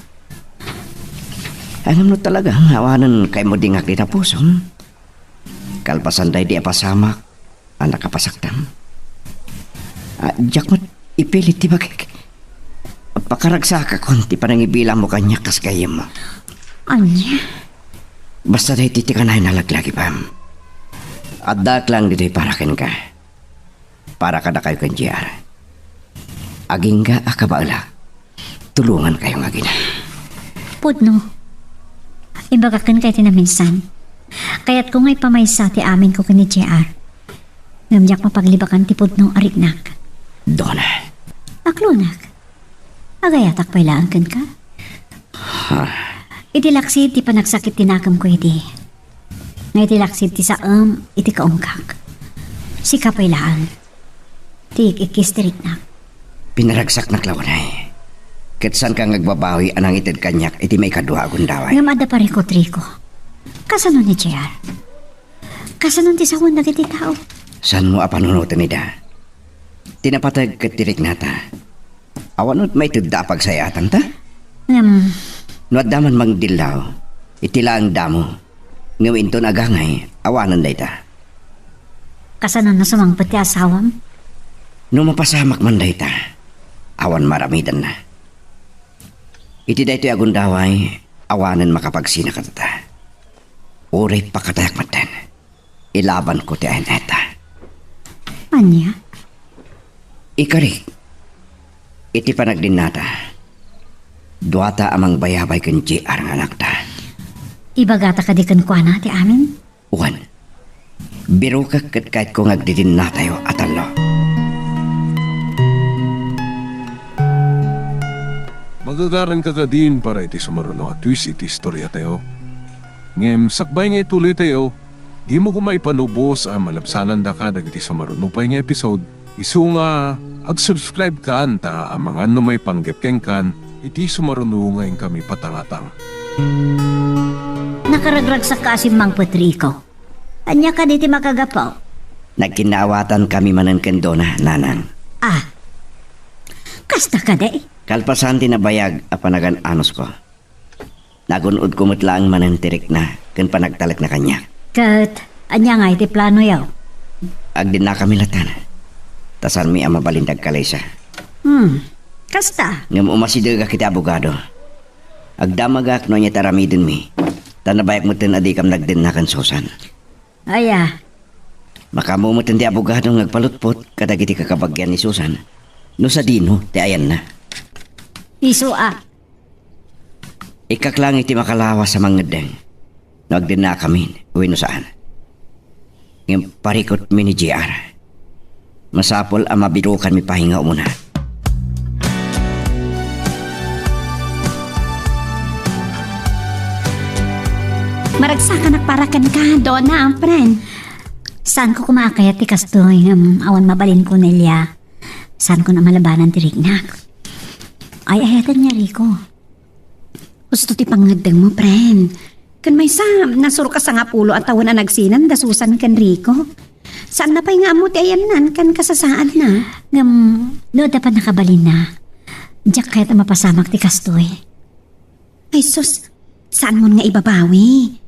Ang mo talaga, hawanan kay mo dingak di tapuso. Kalpasan day di apasamak, anak kapasaktam. Jak mo't ipilit di bagay. Pakaragsaka kong di pa nang ibilang mo kanyak kas kayem mo. Anya? Basta day titikanay nalaglagi pa. Adak lang dito para ken ka. Para kada kayo kan JR. Aging ka akabaala. Tulungan kayo nga gina. Pudno. Ibagakan kay tinaminsan. Kaya't kung ay pamaysa ti amin ko kani JR. Ngamjak mapaglibakan ti pudno arignak. Dona. Aklunak. Agayatak pailaan kan ka? Iti laksid ti panagsakit tinakam ko iti. Nga iti laksid ti saam iti kaungkak. Si kapailaan. Ti ikistiriknak. Pinaragsak na klawanay. Kitsan kang nagbabawi anang itid kanyak iti may kadwa agundaway. Ngam ada parikot Rico. Kasano ni JR? Kasano ti sawon dagiti tao? San mo apanunutan nida? Tinapatag katirik nata. Awanot may tudda pagsayatan ta? Ngam, Nuat daman mang dilaw. Itila ang damo. Ngawin to nagangay. Awanan day ta. kasano na sumangpot ti asawam? No mapasamak man day ta. Awan maramidan na. Iti day to agundaway. Awanan makapagsina ka ta. Uray pakatayak matan. Ilaban ko ti ayaneta. Anya? Ikarik. Iti panagdin nata. Duwata amang bayabay kan JR nga anak ta. Ibagata ka di kan kwa na ti amin? Uwan. Biro ka kahit kung agdidin na tayo at alo. Magagaran ka ka din para iti sumaruno at twist iti istorya tayo. Ngem sakbay nga ituloy tayo, di mo kumay panubos ang malapsanan da ka dagiti sumaruno pa nga episode. Isu nga ag-subscribe ka anta ang mga may panggepkeng kan iti sumaruno ngayon kami patangatang. Nakaragrag sa kasim mang Patrico. Anya ka di ti makagapaw? Nagkinawatan kami manan kendona, nanang. Ah, kasta ka di? Kalpasan tinabayag a panagan anos ko. Nagunod kumot lang manan tirik na kan panagtalak na kanya. Kat, anya nga iti plano yaw? Agdin na kami latan. Tasan mi ang mabalindag kalay siya. Kasta? Ngam umasidag kita abogado. Agdamagak no niya taramidin mi. Tanabayak mo tin adikam nagdin na kan susan. Aya, Makamumutin ti abogado ngagpalutpot kadagiti kakabagyan ni Susan. No sa dino, ti ayan na. iso ah. Ikaklang iti makalawa sa mga deng. Nagdin na kami, uwi no saan. Ngayon parikot mi ni JR. Masapol ang mabirukan mi pahinga umuna. Maragsakan nakparakan ka, Donna, ang friend. Saan ko kumakayat ti kastoy awan mabalin ko nilya. Saan ko na malabanan ti Rignak? Ay, ayatan niya, Rico. Gusto ti pangadang mo, friend. Kan may sa, nasuro ka sa nga pulo at taon na nagsinan, dasusan kan Rico. Saan na pa'y nga mo ti ayanan, kan kasasaan na? No, dapat nakabalin na. Diyak kahit mapasamak ti kastoy. Ay, sus, saan mo nga ibabawi?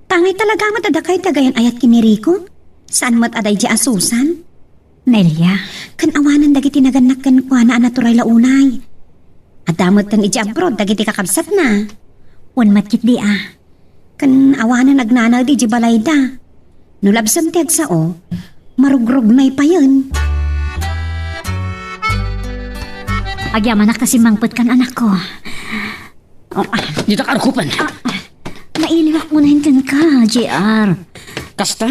Tangay talaga matadakay tagayan ayat kini Rico? Saan mat aday di asusan? Nelia, kan awanan dagiti naganak kan kwa na naturay launay. Adamot kang iji abroad dagiti kakabsat na. Unmat kit di ah. Kan awanan nagnanaw di iji balay da. Nulabsam ti agsao, marugrog na ipayon. Agyaman na kasi mangput kan anak ko. Dito ka arkupan. Nailiwak mo na hinkan ka, JR. Kasta?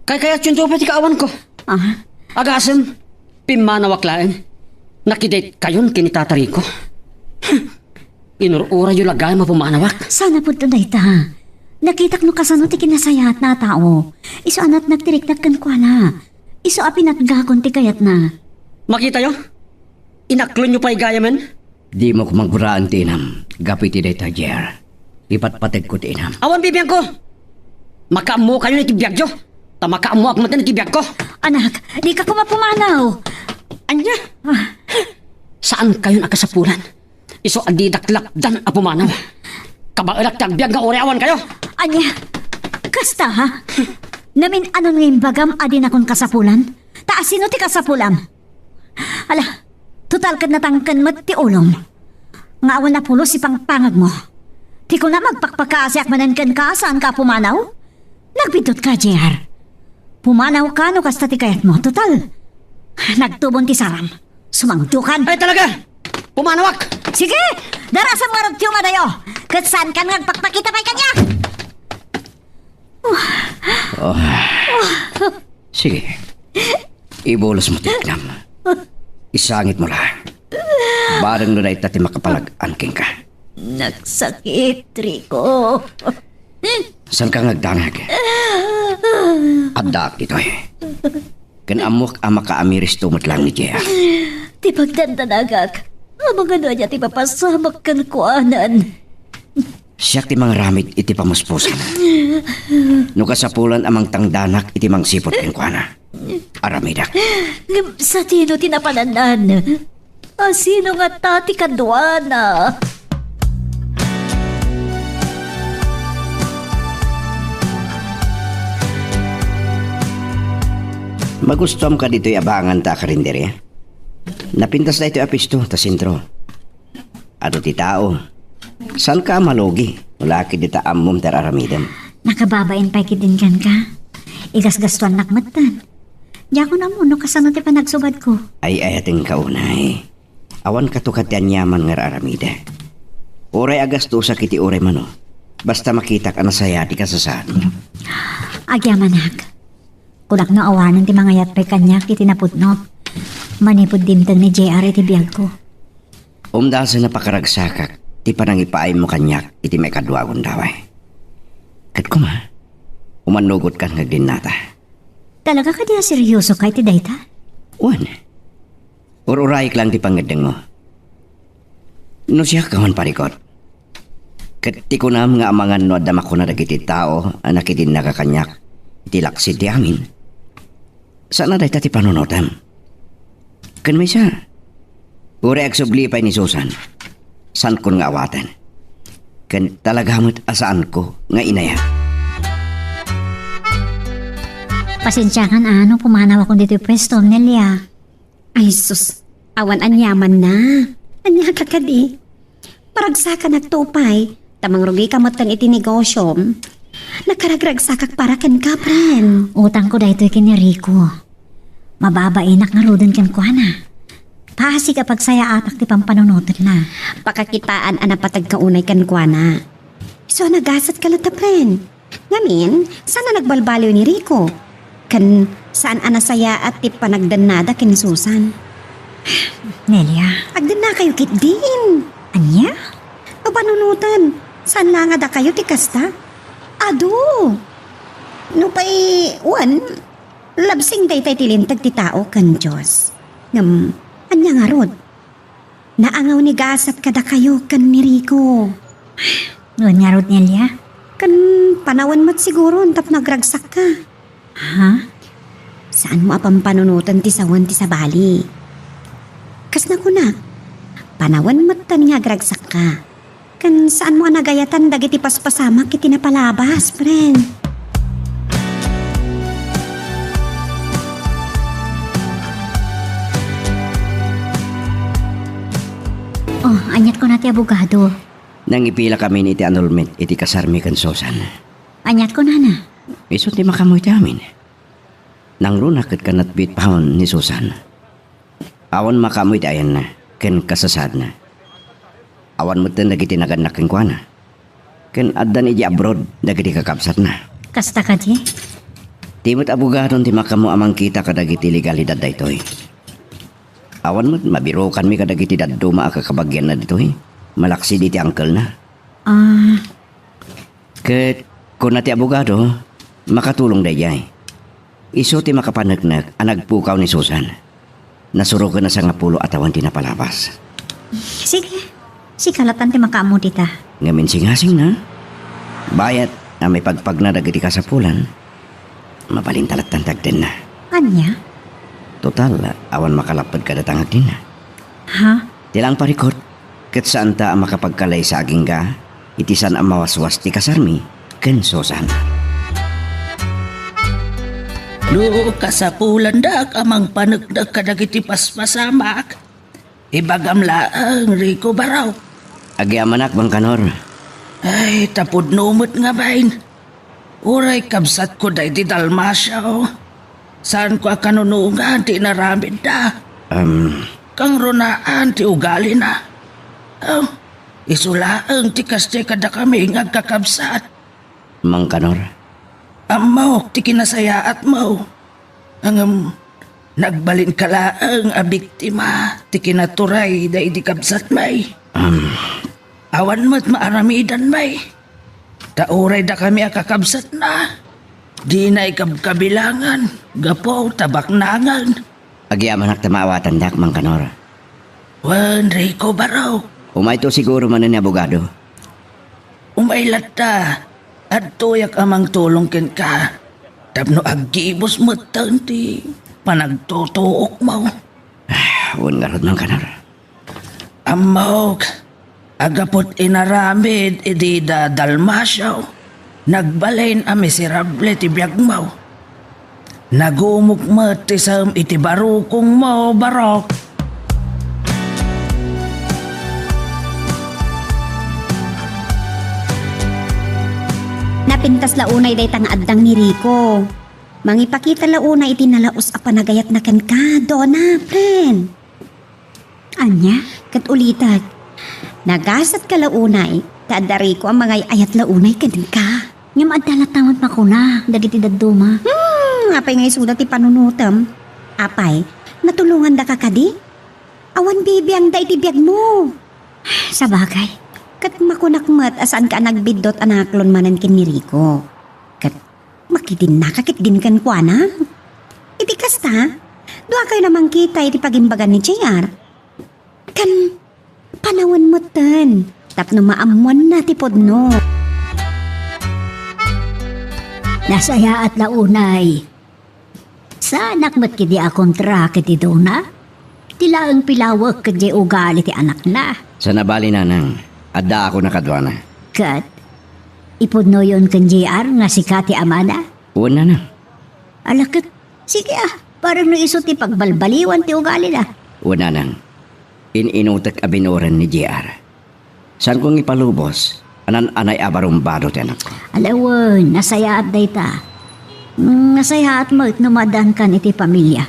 Kaya tiyunso pa ti kaawan ko. Ah, Agasem, pimanawaklaan. Nakidate kayon kinitatari ko. Inurura yung lagay mapumanawak. sana po dayta. Nakita ko kasano ti kinasaya at na tao. Iso anat nagtiriknak kan kwa na. Iso apinatgagon ti kayat na. Makita yo? Inaklon nyo pa igayaman? Di mo kumagburaan tinam. Gapiti day ta, Jer. Ipatpatid ko tinam. Awan bibiyang ko! Makaamu kayo na itibiyag yo! Tamakaamu ako matan na itibiyag ko! Anak, di ka kumapumanaw. Anya? Saan kayo nakasapulan? Iso adidaklak dan apumanaw. Kabailak tagbiag nga oreawan kayo! Anya, kasta ha? Namin anon ngayon bagam adi na kong kasapulan? Taas sino ti kasapulam? Ala, total kad natangkan mat ti ulom. Nga awan na pulo si pangpangag mo. Ti ko na magpakpakaasyak manan kan ka saan ka pumanaw? Nagpitot ka, JR. Pumanaw ka no kasta ti kayat mo, total. Nagtubon ti saram. Sumangdukan. Ay talaga! Pumanawak! Sige, darasam nga ragtiyo nga dayo. Kat saan ka nagpakpakita pa'y kanya? Sige. Ibulos mo tinam. Isangit mo lang. Barang na ita ti makapalag-an king ka. Nagsakit, Rico. San ka ngagdanag? Addak dito eh. Kanamok ang makaamiris tumot lang ni Jea. Ti pagdandanagak. Amang ano niya ti papasamak kan kuanan. Siyak ti mga ramid iti pamuspusan. No kasapulan amang tangdanak iti mang sipot king kuana. Aramidak. Sa tino tinapananan. Sino nga tati kadwana? Magustom ka dito'y abangan ta karinderya. Napintas na ito'y apisto ta sintro. Ato ti tao. San ka malogi? Wala ki dita amom teraramidem. Nakababain pa'y kidinkan ka. Igasgastuan nakmatan. Di ako na muno kasano ti panagsubad ko. Ay ating kaunay. Awan katukat yan yaman nga aramida. Oray agasto sa kiti oray mano. Basta makita ka na saya di kasasad. Agyamanak. Kulak no awanan ti mga yatpay kanyak iti naputno. Manipod dimtang ni JR iti biyag ko. Umdasa na pakaragsakak, ti panangipaay mo kanyak iti may kadwagon daway. Kat kuma, umanugot ka ngagdin nata. Talaga ka di na seryoso kay ti dayta? Uwan, ururayik lang ti pangadeng mo. No siya kawan parikot. Kat ti kunam nga amangan no adama ko na dagiti tao anak iti nakakanyak iti laksid ti amin. Sana day ti panunotam? Kan may siya. Uri agsublipay ni Susan. San ko nga awatan. Kan talaga mo't asaan ko nga inaya. Pasensyahan ano, pumanaw akong dito pwesto, Nelia. Ay sus, awan anyaman na. Anya ka di. Paragsa ka nagtupay, tamang rugi ka matan iti negosyo. Nakaragragsakak para ken ka, pren. Utang ko dahito kini Rico. Mababainak nga rodan ken kuana. Pasi kapag saya atak ti pampanunutot na. Pakakitaan anapatag kaunay kan kuana. So nagasat ka lang ta, pren. Ngamin, sana nagbalbaliw ni Rico? Kan saan anasaya at ti panagdanada ken Susan? Nelia, Agdan na kayo kit din. anya? Papanunutan, saan na nga da kayo ti kasta? Ado! No pa'y, labsing day tay tilintag ti tao kan Diyos. Ngam, anya nga rod. Naangaw ni gasat kada kayo kan ni Rico. Noon nga rod, Nelia? Kan panawan mat siguro tap nagragsak ka. Ha? Saan mo apampanunutan ti sawan ti sabali? Kas na ko na. Panawan mat tan nga gragsak ka. Kan saan mo nagayatan dagiti paspasamak kiti napalabas, friend? Oh, anyat ko na ti abogado. Nangipila kami ni iti annulment iti kasarmi kan Susan. Anyat ko na na. Iso ti makamoy ti amin. Nang runakit ka natbit pahon ni Susan. Awan makamoy ti ayan na, ken kasasad na. Awan mo tin nagiti naganak ken kuana. Ken addan iji abroad dagiti kakapsat na. Kasta ka di? Timot abogadon ti makamo amang kita kadagiti legalidad daytoy. Awan mo, mabirokan mi kadagiti dadduma akakabagyan na ditoy. Malaksi di ti uncle na. Ket kung na ti abogado, makatulong dayjay. Iso ti makapanagnak ang nagpukaw ni Susan. Nasuro ka na sa nga pulo atawan ti napalabas. Sige. Si kalatan ti makaamo dita. Ngamin singasing na. Bayat na may pagpag na dagiti kasapulan, mabalintalaktantag din na. Anya? Total, awan makalapad ka datangag din na. Ha? Tilang parikot, kat saan ta ang makapagkalay sa aging ga, itisan ang mawaswas ti kasarmi, ken Susan. No, kasapulan dak amang panagdag kadagiti paspasamak. Ibagam laang Rico Baraw. Agyamanak bang kanor? Ay, tapod numot nga bain. Uray kabsat ko day di Dalmasya o. Saan ko kanunungan ti naramid da. Kang runaan ti ugali na. Oh, isulaang ti kaste kada kami ngagkakabsat. Mang kanor? Amaw, ti kinasayaat mo. Ang nagbalin ka laang a biktima, ti kinaturay da di kabsat may. Awan mo't maaramidan may. Tauray da kami akakabsat na. Di na ikabkabilangan, gapo, tabaknangan. Agyamanak tamawatan dak, mang kanor. Wan, Rico Baraw. Umay to siguro man ni abogado. Umaylat ta. At tuyak amang tulong ken ka. Tapno agibos mo tanti. Panagtutuok mo. Uwan nga rod, mang kanor. Amok. Agapot inaramid idida Dalmasyaw. Nagbalain a miserable ti biyag mo. Nagumukmat ti sam iti barukong mo, Barok. Napintas launay day tang addang ni Rico. Mangipakita launay iti nalaos a panagayat na ken ka, Donna, friend. Anya? Kat ulitat, nagasat ka launay, taada Rico ang mga ayat launay ken ka. Ngam adalatawan pa ko na, dagiti dadduma. Apay nga isuda ti panunutam. Apay, natulungan da ka kadi? Awan bibi ang da iti biyag mo. Sa bagay. Kat makunakmat asaan ka nagbidot anaklon manan kin ni Rico. Kat makidin na kakit din kan kwa na. Iti kasta, doa kayo namang kita iti pagimbagan ni JR. Kan panawan mo tan, tapno maamuan na ti podno. Nasaya at launay. Sa anak mo't kidi akong tra kiti Dona? Tila ang pilawak kadi ugali ti anak na. Sa nabali nanang, adda ako nakadwana. Kat, ipudno yon kan JR nga si Kati Amana? Uwan na na. Alakit, sige parang no iso ti pagbalbaliwan ti ugali na. Uwan na nang. Ininutak abinoran ni JR. Saan kong ipalubos? Anan anay abarumbado ti anak ko. Alawan, nasaya at dayta. Nasaya at mo't numadan kan iti pamilya.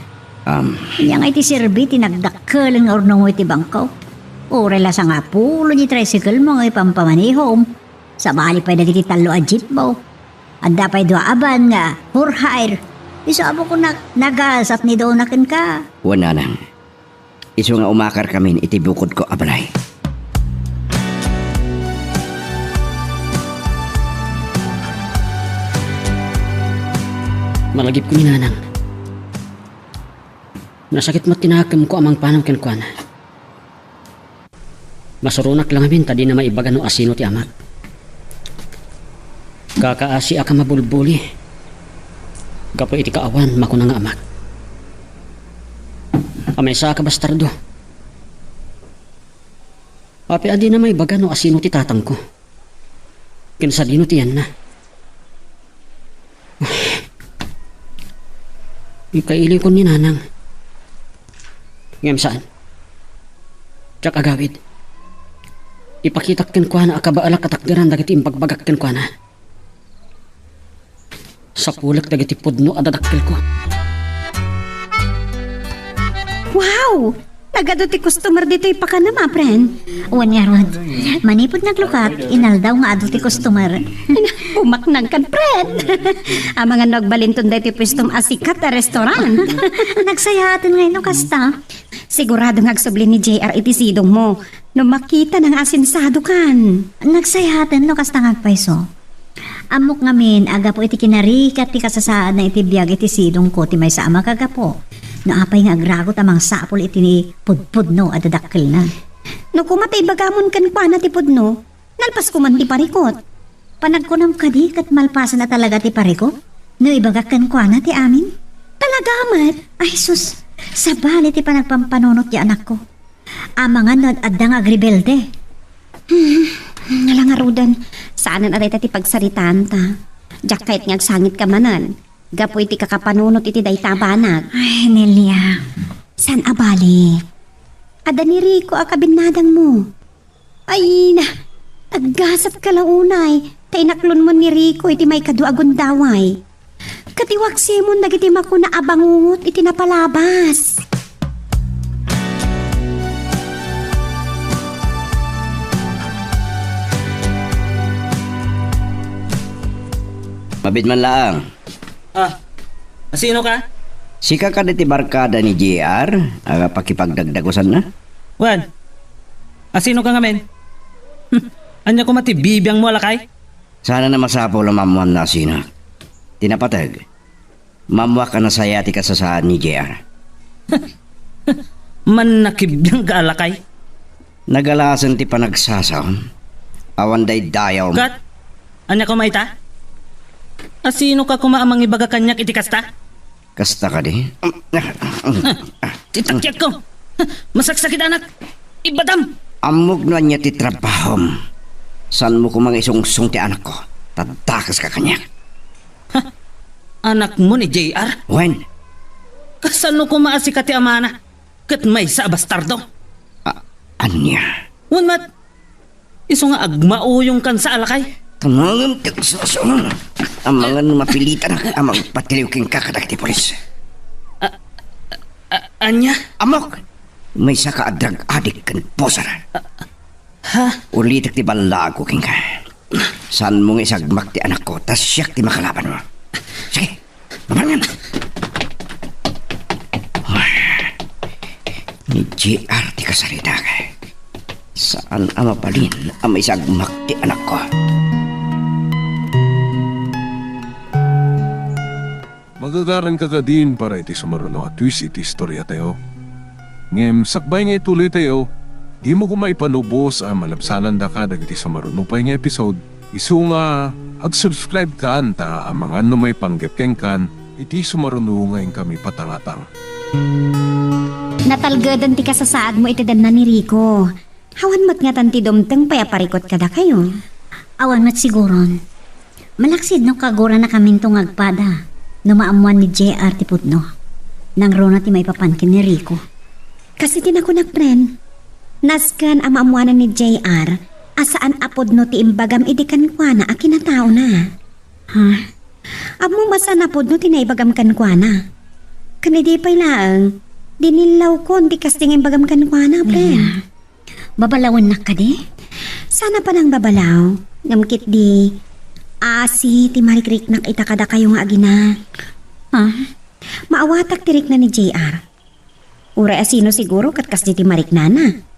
Yang iti sirbi tinagdakkel ang ornong iti bangkaw. O rela sa nga pulo ni tricycle mo nga ipampamanihom. Sa bali pa nagiti talo a jeep mo. Anda pa'y doa aban nga, for hire. Isabo ko nagasat ni Donakin ka. Uwan na nang. Iso nga umakar kami iti bukod ko abalay. Malagip ko ni nanang. Nasakit mo tinakam ko amang panam ken kuana. Masurunak lang amin tadi na maibaga no asino ti amat. Kakaasi aka mabulbuli. Kapo iti kaawan makuna nga amat. Amay sa ka bastardo. Api adi na maibaga no asino ti tatang ko. Kinsa dino ti yan na. Ikaili ko ni nanang. Ngem saan? Tsak agawid. Ipakitak ken kwa na akabaalak katakderan dagiti impagbagak ken kwa na. Sa pulak dagiti pudno adadakkel ko. Wow! Nagado ti customer dito ipakanama, friend. Uwan nga Rod, manipod naglukat, inaldaw nga ado ti customer. Bumaknang kan, friend. Ang mga nagbalinton dahil ti pwestong asikat na restaurant. Nagsayaatan ngayon no kasta. Sigurado ngagsubli ni JR iti sidong mo. No makita ng asinsado kan. Nagsayatan no kasta ngagpaiso. Amok ngamin, aga po iti kinarikat ti kasasaan na iti biyag iti sidong ko ti may sa ama kagapo. No apay nga agragot amang sapol iti ni pudpudno at dadakkel na. No kumatay bagamon kan kwa na ti pudno, nalpas ko man ti parikot. Panagkunam kadi kat malpasan na talaga ti pariko? No ibagak kan kwa na ti amin? Talaga amat. Ay sus, sabali ti panagpampanunot ti anak ko. Amangan adang agribelde. Nalangarudan, saanan aray ti pagsaritaan ta. Diyak kahit ngagsangit ka manan, gapo iti kakapanunot iti daytabanag. Ay, Nelia. San abali? Ada ni Rico akabinadang mo. Ay na, aggasat ka launay, tainaklon mo ni Rico iti may kaduagon daway. Katiwaksi mo nagiti makuna abangungot iti napalabas. Mabit man lang. Sino ka? Sika ka ti barkada ni JR, aga pakipagdagdagosan na. Wan, sino ka nga men? Anya ko mati bibiyang mo alakay? Sana na masapo lang mamuhan na sino. Tinapatag. Mamuha ka na saya ti kasasaan ni JR. Man nakibiyang ka alakay? Nagalasan ti panagsasaw. Awan day dayaw. Kat, anya ko maita? Sino ka kumaamang ibaga kanyak iti kasta? Kasta ka di? Titakyak ko! Masaksakit anak! Ibadam! Amog na niya ti trabahom. San mo kumang isungsung ti anak ko? Tadakas ka kanyak. Anak mo ni JR? When? Kasano kumaasi ka ti amana? Kat may sa bastardo? Anya? Wan mat! Iso nga agmauyong kan sa alakay? Tangangan kagsasun. Amangan mapilitan amang patiliw king kakadak ti polis. Anya? Amok! May saka adrag adik kan posar. Ulitak ti balago king ka. Saan mong isagmak ti anak ko, tas siyak ti makalaban mo. Sige, mabangan. Ni JR ti kasarita ka. Saan ang mapalin ang may isagmak ti anak ko? Magagaran ka din para iti sumaruno at twist iti istorya tayo. Ngem sakbay nga ituloy tayo, di mo kumaipanubos ang malabsanan da ka dagiti sumaruno pa nga episode. Isu nga ag-subscribe ka anta ang mga may panggapkeng kan iti sumaruno ngayon kami patangatang. Natalgadan ti kasasaad mo iti dan na ni Rico. Hawan mat nga tanti dumteng payaparikot kada kayo. Awan mat siguron. Malaksid no kagura na kaming tungagpada. Numaamuan ni JR ti pudno. Nang rona ti may papankin ni Rico. Kasi tinakunak pren. Naskan ang maamuanan ni JR asaan apod no ti imbagam idikan kwa na akinatao na. Ha? Amo masan apod no tinaibagam kan kwa na. Kanidi pa'y laang, dinilaw ko ti kasting imbagam kan kwa na pren. Babalawan na ka di? Sana pa nang babalaw. Ngamkit di asi ti marikriknak itakada kayo nga agina. Ha? Maawatak tirik na ni JR. Uray asino siguro kat kas di ti mariknana.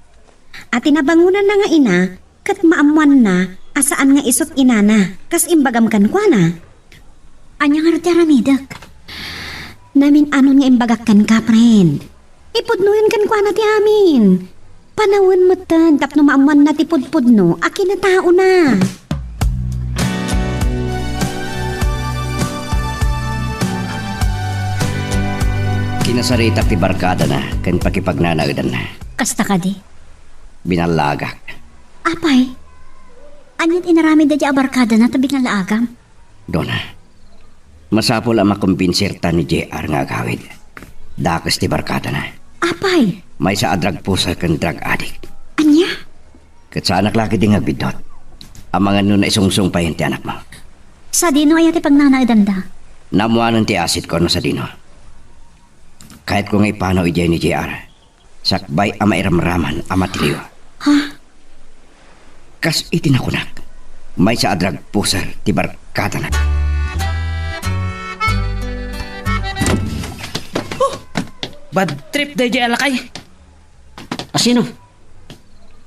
At tinabangunan na nga ina kat maamuan na asaan nga isot inana kas imbagam kan kwa na. Anya nga rati aramidak? Namin anon nga imbagak kan ka, friend. Ipudnuyan kan kwa na ti amin. Panawin mo tan tapno maamuan na ti pudpudno akin na tao na. Kinasarita ti barkada na, kan pakipagnanagdan na. Kasta ka di? Binalagak. Apay? Anyat inarami da di abarkada na tabi ng laagam? Dona, masapol ang makumpinsirta ni JR nga agawid. Dakas ti barkada na. Apay? May sa adrag pusa kan drug addict. Anya? Kat sa anak laki di nga bidot. Ang mga nun na isungsung pa yun ti anak mo. Sa dino ay ati pagnanagdanda? Namuanan ti asit ko no sa dino. Kahit kung ipanaw ijay ni JR, sakbay ang mairamraman ang matiliw. Ha? Kas itinakunak, may sa adrag pusa ti Kata na. Bad trip day jay alakay. Asino?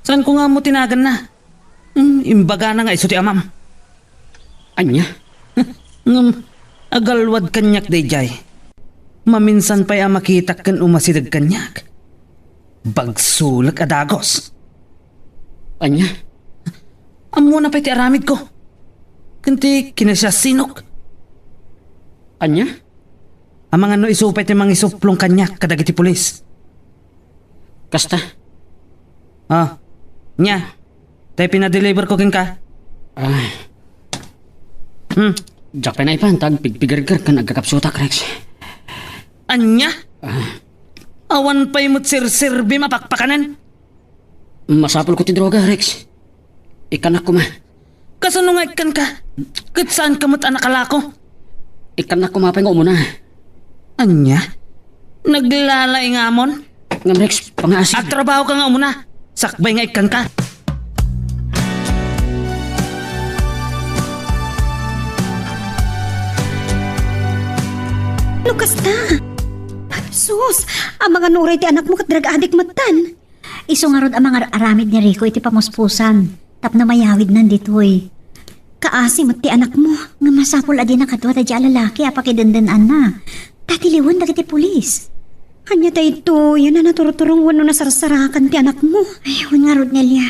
Saan ko nga mo tinagan na? Imbaga na nga iso ti amam. Anya? Agalwad kanyak day jay. Maminsan pa'y makitak kan umasidag kanyak. Bagsulak adagos. Anya? Amo na pa'y ti aramid ko. Kanti kinasya sinok. Anya? Ang mga no isupay ti mga isuplong kanyak kadagiti pulis. Kasta? Ah, nya. Tayo pinadeliver ko kin ka. Ay, Hmm. jak pa na ipantag, pigpigargar ka nagkakapsutak, Rex. Anya? Awan pa'y mo't sir-sirbi mapakpakanan. Masapol ko ti droga, Rex. Ikanak ko ma. Kasunungay kan ka. Kat saan ka mo't anakalako? Ikanak ko mapay nga umuna. Anya? Naglalay nga amon? Ngam, Rex, pangasin. At trabaho ka nga muna. Sakbay nga ikan ka. Lukas na. Sus, ang mga nuray ti anak mo kat drag-adik matan. Iso nga rod ang mga aramid ni Rico iti pamuspusan. Tap na mayawid nanditoy. Kaasi mat ti anak mo. Nga masapol adi na kadwa ta di lalaki apakidandanan na. Tatiliwan dagiti pulis. Anya tayo ito, yan na naturturong wano na sarsarakan ti anak mo. Ayun nga rod Nelia.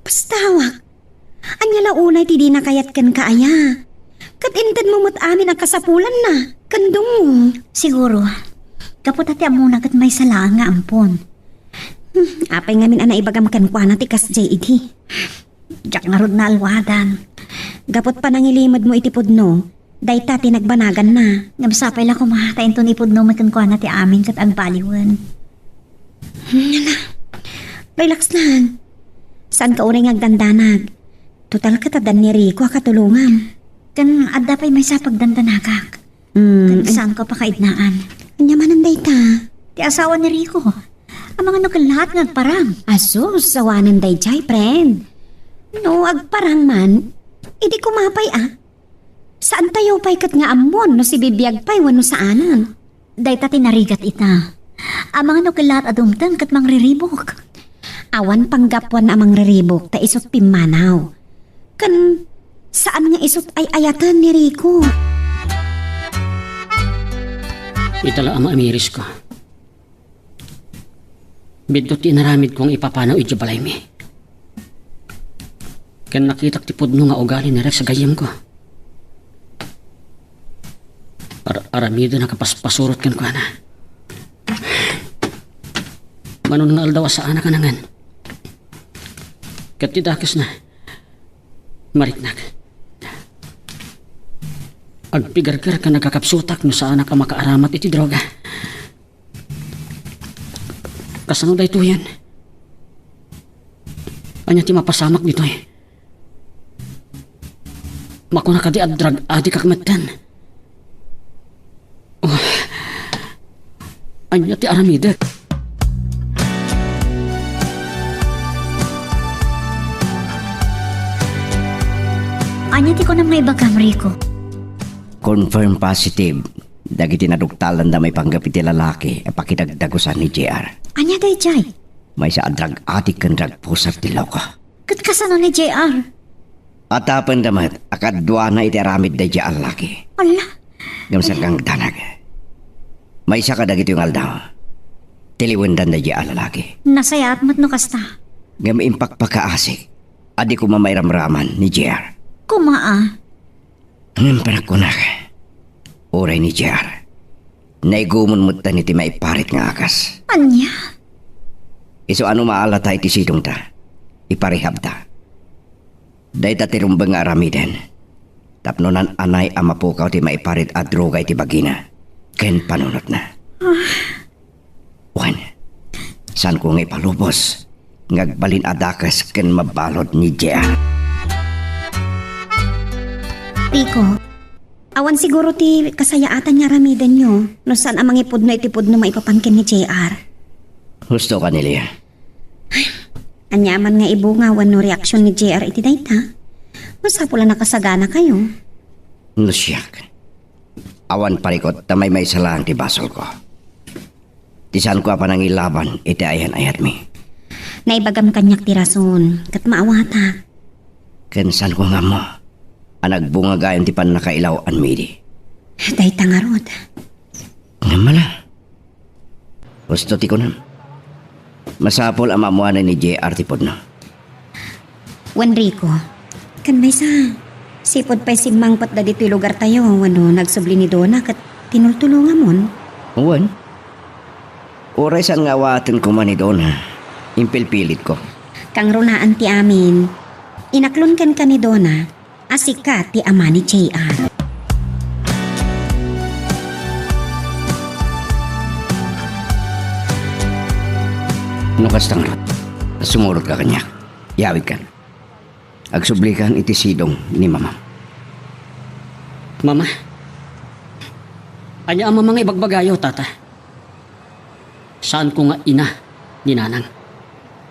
Pastawak. Anya launay ti di na kayat kan kaaya. Kat intad mo mat amin ang kasapulan na. Kandong mo. Siguro. Kapot ati amuna kat may salaan nga ampon. Apay ngamin ana ibagam kan kwa na ti kas JED. Jak nga rod na alwadan. Gapot pa nangilimod mo iti pudno. Dayta tinagbanagan na. Ngam sapay lang kumatayin to ni Pudno magkankwa na ti amin kat agbaliwan. Relax lang. Saan ka unay ngagdandanag? Total katadan ni Rico katulungan. Kan adda pa'y may sapagdandanagak. Kan saan ko pa kaidnaan. Anya manan dayta. Ti asawa ni Rico. Ang mga lahat ngagparang. Asus, sawanan dayjay, friend. No, agparang man. Idi kumapay Saan tayo pa'y kat nga amon no si bibiyag pa'y wano saanan? Dayta tinarigat ita. Ang mga nukilat adumtang kat mangriribok. Awan panggapwan amang riribok ta isot pimanaw. Kan saan nga isot ay ayatan ni Rico? Itala ang amiris ko. Bidot inaramid kong ipapanaw iti balay mi. Kan nakitak ti Pudno nga ugali ni Rex sa gayam ko. Aramido na kapasurot kan ko na. Manon nga aldawa sa anak kanangan. Kat tidakis na. Mariknak. Agpigargar ka nagkakapsutak no sa anak ang makaaramat iti droga. Kasano da ito yan? Anya ti mapasamak dito eh. Makuna ka di adrag adi kakmatan. Oh. Anya ti aramidak. Anya ti ko na may bagam Rico. Confirm positive. Dagiti naduktalan da may panggap iti lalaki e pakidagdagusan ni JR. Anya day Jay? May sa adrag atik kan drag pusat tilaw ka. Kat kasano ni JR? Atapan damat akadwa na iti aramid da JR laki. Ala. Gamsa kang tanag. May isa ka dagiti yung aldaw. Tiliwendan da JR lalaki. Nasaya at matno kasta. Ngam impak pakaasik. Adi ko mamayramraman ni JR. Kumaa. Ngam panakunak. Oray ni JR. Naigumon mo ta niti maiparit nga akas. Anya? Iso ano maalata iti sidong ta. Iparehab ta. Day ta tirumbang nga aramiden. Tapnonan anay amapukaw ti maiparit at droga iti bagina. Ken panunot na. Wan. San ko nga ipalubos. Ngagbalin adakas ken mabalod ni JR. Rico, awan siguro ti kasayaatan nga ramidan nyo no saan amang ipudno itipudno maipapangkin ni JR. Gusto ka nila. Anyaman nga ibu nga wan no reaksyon ni JR iti dayta. Masapula nakasagana kayo. Nusyak. Awan parikot na may salang ti basol ko. Tisan ko pa nang ilaban, iti ayan ayat mi. Naibagam kanyak ti rason, kat maawata. Kansan ko nga mo, anagbunga gayon ti pan nakailaw an midi. Day tangarod. Namala. Gusto ti ko na. Masapol ang mamuanan ni JR ti podno. Wanrico, kan may sa sipod pa'y simangpat da dito lugar tayo, nagsubli ni Donna kat tinultulungan mon. Uwan. Oray saan nga awatin ko man ni Donna. Impilpilit ko. Kang runaan ti amin, inaklon kan ka ni Donna, asika ti ama ni JR. Nukas tangrot. Sumurot ka kanya. Yawid kan. Agsublikan iti sidong ni mama. Mama, anya ang mga ibagbagayo, tata. Saan ko nga ina ni nanang?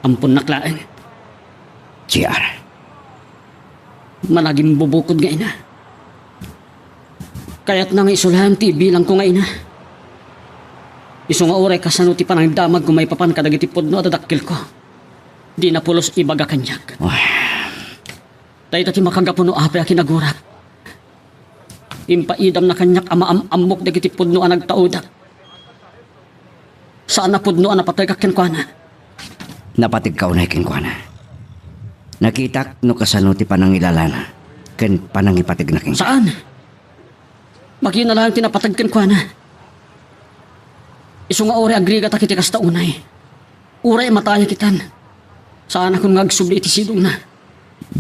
Ampun naklaeng. JR. Managing bubukod nga ina. Kaya't nang isulahan ti bilang ko nga ina. Iso nga oray kasano ti panang damag kung may papan kadagiti podno at adakil ko. Di na pulos ibaga kanyak. Dahil ti makagapuno apay akinagurak. Impaidam na kanyak amaamok dagiti podno ang nagtaudak. Saan na podno ang napatay kakyan ko na? Napatig ka unay kin kwa na. Nakitak no kasano ti panang ilalana. Ken panang ipatig na kin. Saan? Magina lang tinapatagkan ko na. Iso nga ore agriga ta kiti kasta unay. Uray mataya kitan. Saan akong ngagsubli iti sidong na.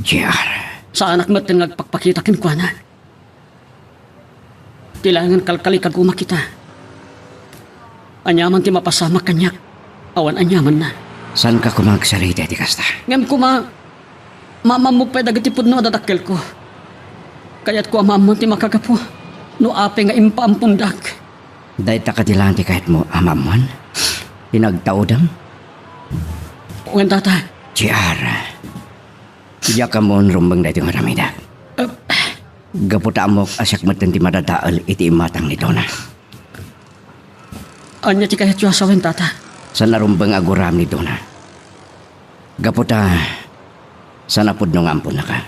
JR. Saan ak matin ngagpakpakita kin kwa na. Kailangan kalkali kaguma kita. Anyaman ti mapasama kanyak. Awan anyaman na. San ka kumagsalita ti kasta? Ngam ko mamamupay dagiti pudno adadakkel ko. Kaya't ko amamon ti makagapo. No ape nga impaampundak. Dahil takatilang ti kahit mo amamon? Pinagtaudam? Uwan tata. JR. Iya ka mo rumbang dahil yung maramida. Gaputa amok asyak matan ti madadaal iti imatang ni Donna. Anya ti kahit yung asawan tata. Sa narumbang aguram ni Donna. Gaputa sa napudno nga ampun na ka.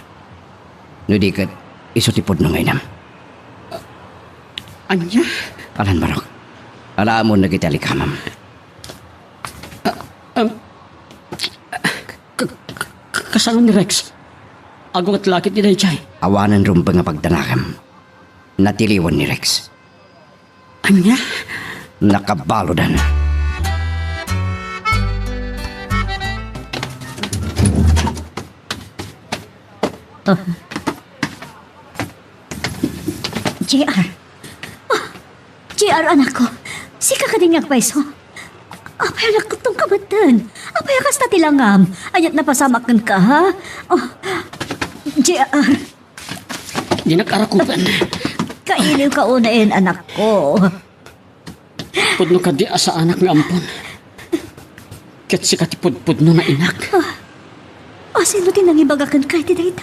Nudikat iso ti pudno nga inam. Anya? Alan Barok. Alaan mo nagitali kamam. Kasano ni Rex? Agong at lakit ni Daychay. Awanan rumbang nga pagdanakam. Natiliwan ni Rex. Anya? Nakabalodan. JR. JR, anak ko. Sika ka din paiso. Apay anak ko itong kamatan. Apay akas na tilangam. Anyat na pasamakan ka, ha? Oh, JR. Di nag-arakupan. Kailiw ka unain, anak ko. Pudno ka di asa anak nga ampon. Ket si katipudpud no nga inak. Sino din ang ibagakan kay ti dayta?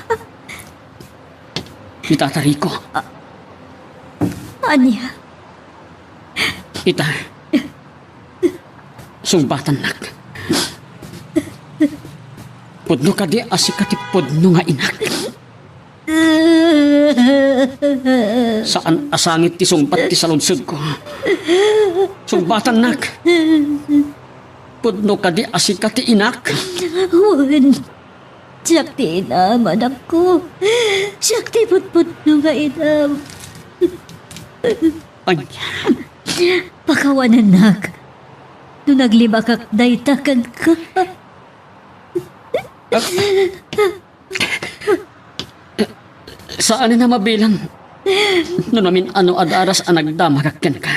Ni Tata Rico. Anya? Ita. Sumbatan nak. Pudno ka di asi katipudno nga inak. Saan asangit ti sumpat ti saludsud ko? Sumbatan nak. Pudno ka di asi kati inak. Wan. Sakti inam, anak ko. Sakti putput no nga inam. Anya. Pakawanan nak. No naglibakak daytakan ka. Saan na mabilang? No namin ano adaras ang nagdamakakyan ka.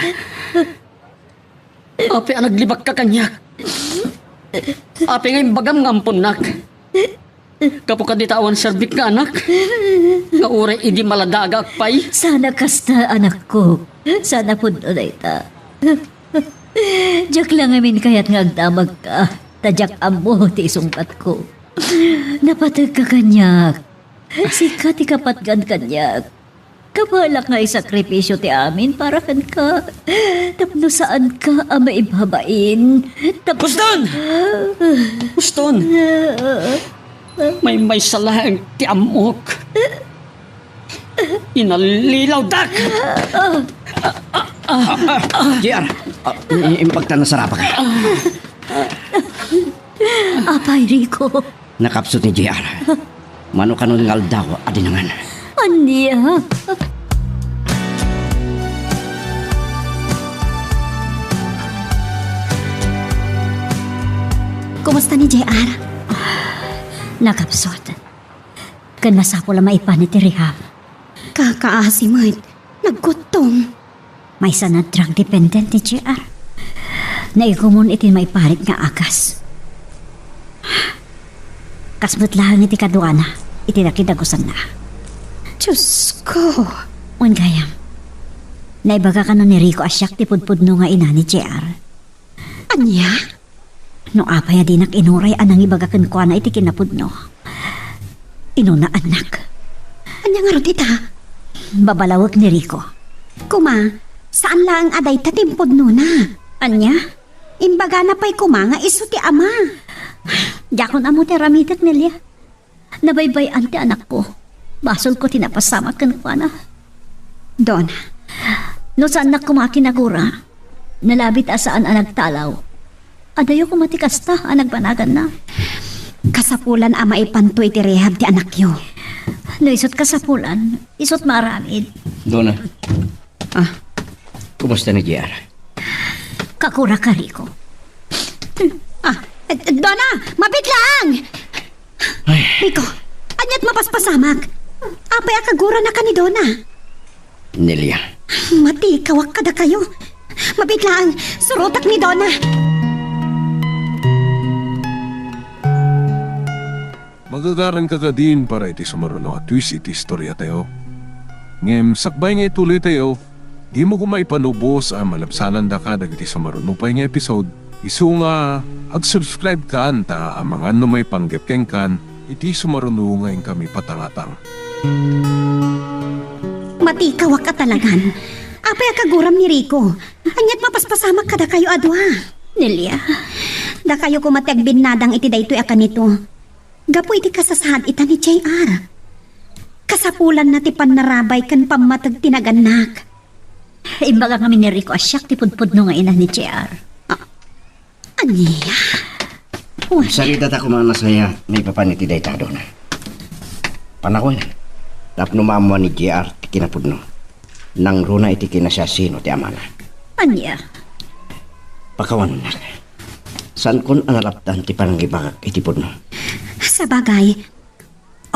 Ape ang naglibak ka kanyak. Ape ngayon bagam ngampon nak. Kapo ka ditawan serbik nga anak. Nga ure idi maladaga akpay. Sana kasta, anak ko. Sana po na ita. Diyak lang amin kaya't ngagdamag ka. Tadyak amo ti isungkat ko. Napatag ka kanyak. Sikat ikapatgan kanyak. Kabala nga isakripisyo ti amin para kan ka. Tapno saan ka ang maibabain. Puston! Puston! May salang ti amok. Inalilaw dak! JR, impagtan na sarapa ka. Apay, Rico. Nakapsot ni JR. Mano ka nun ngal daw, adinangan. Anya? Kumusta ni JR? Nakapsot. Kan masapo lang maipanit ti rehab. Kakaasimot. Naggutom. May sana drug dependent ni JR. Naigumun iti maiparit nga akas. Kasbut lang iti kaduana. Iti nakidagusan na. Diyos ko. Ungayam. Naibaga ka no ni Rico asyak ti pudpudno nga ina ni JR. Anya? No apay di inuray anang ibaga kan kwa na iti kinapudno. Inuna anak. Anya nga ro tita? Babalawag ni Rico. Kuma, saan lang aday tatimpod nuna? Anya? Imbaga na pa'y kuma nga iso ti ama. Yakon amo ti ramitek nilya. Nabaybayan ti anak ko. Basol ko tinapasama kan kwa na. Don, No saan na kumakinagura. Nalabit asaan ang nagtalaw. Adayo kumatikasta ang nagbanagan na. kasapulan ama ipantoy ti rehab ti anak yo. No isot kasapulan, isot maramid. Dona. Kumusta ni JR? Kakura ka, Rico. Donna, mabit lang! Rico, anyat mapaspasamak. Apay akagura na ka ni Donna. Nelia. Mati, kawak kada kayo. Mabit lang, surutak ni Donna. Magagaran ka din para iti sumaruno at twist iti istorya tayo. Ngem, sakbay nga ituloy tayo, di mo kumaipanubos ang malabsanan da ka dagiti sumaruno pa nga episode. Isu nga, ag-subscribe ka anta ang mga may panggepkeng kan, iti sumaruno ngayon kami patangatang. Mati, kawak ka talagan. Apay akaguram ni Rico. Anyat mapaspasamak kada kayo adwa. Nelia, Da kayo kumatiagbin nadang iti daytoy akan nito. Gapo iti kasasahad ita ni JR. Kasapulan na ti panarabay kan pamatag tinaganak. imbaga kami ni Rico asyak ti pudpudno nga ina ni JR. Aniya? Salita ta kumang nasaya, may papaniti day ta doon. Panakon, tapno mamuha ni JR ti kinapudno. Nang runa iti kinasasino ti amana. Anya? Pakawan na. Saan kun ang alaptan ti panangibagak iti pudno? Sa bagay,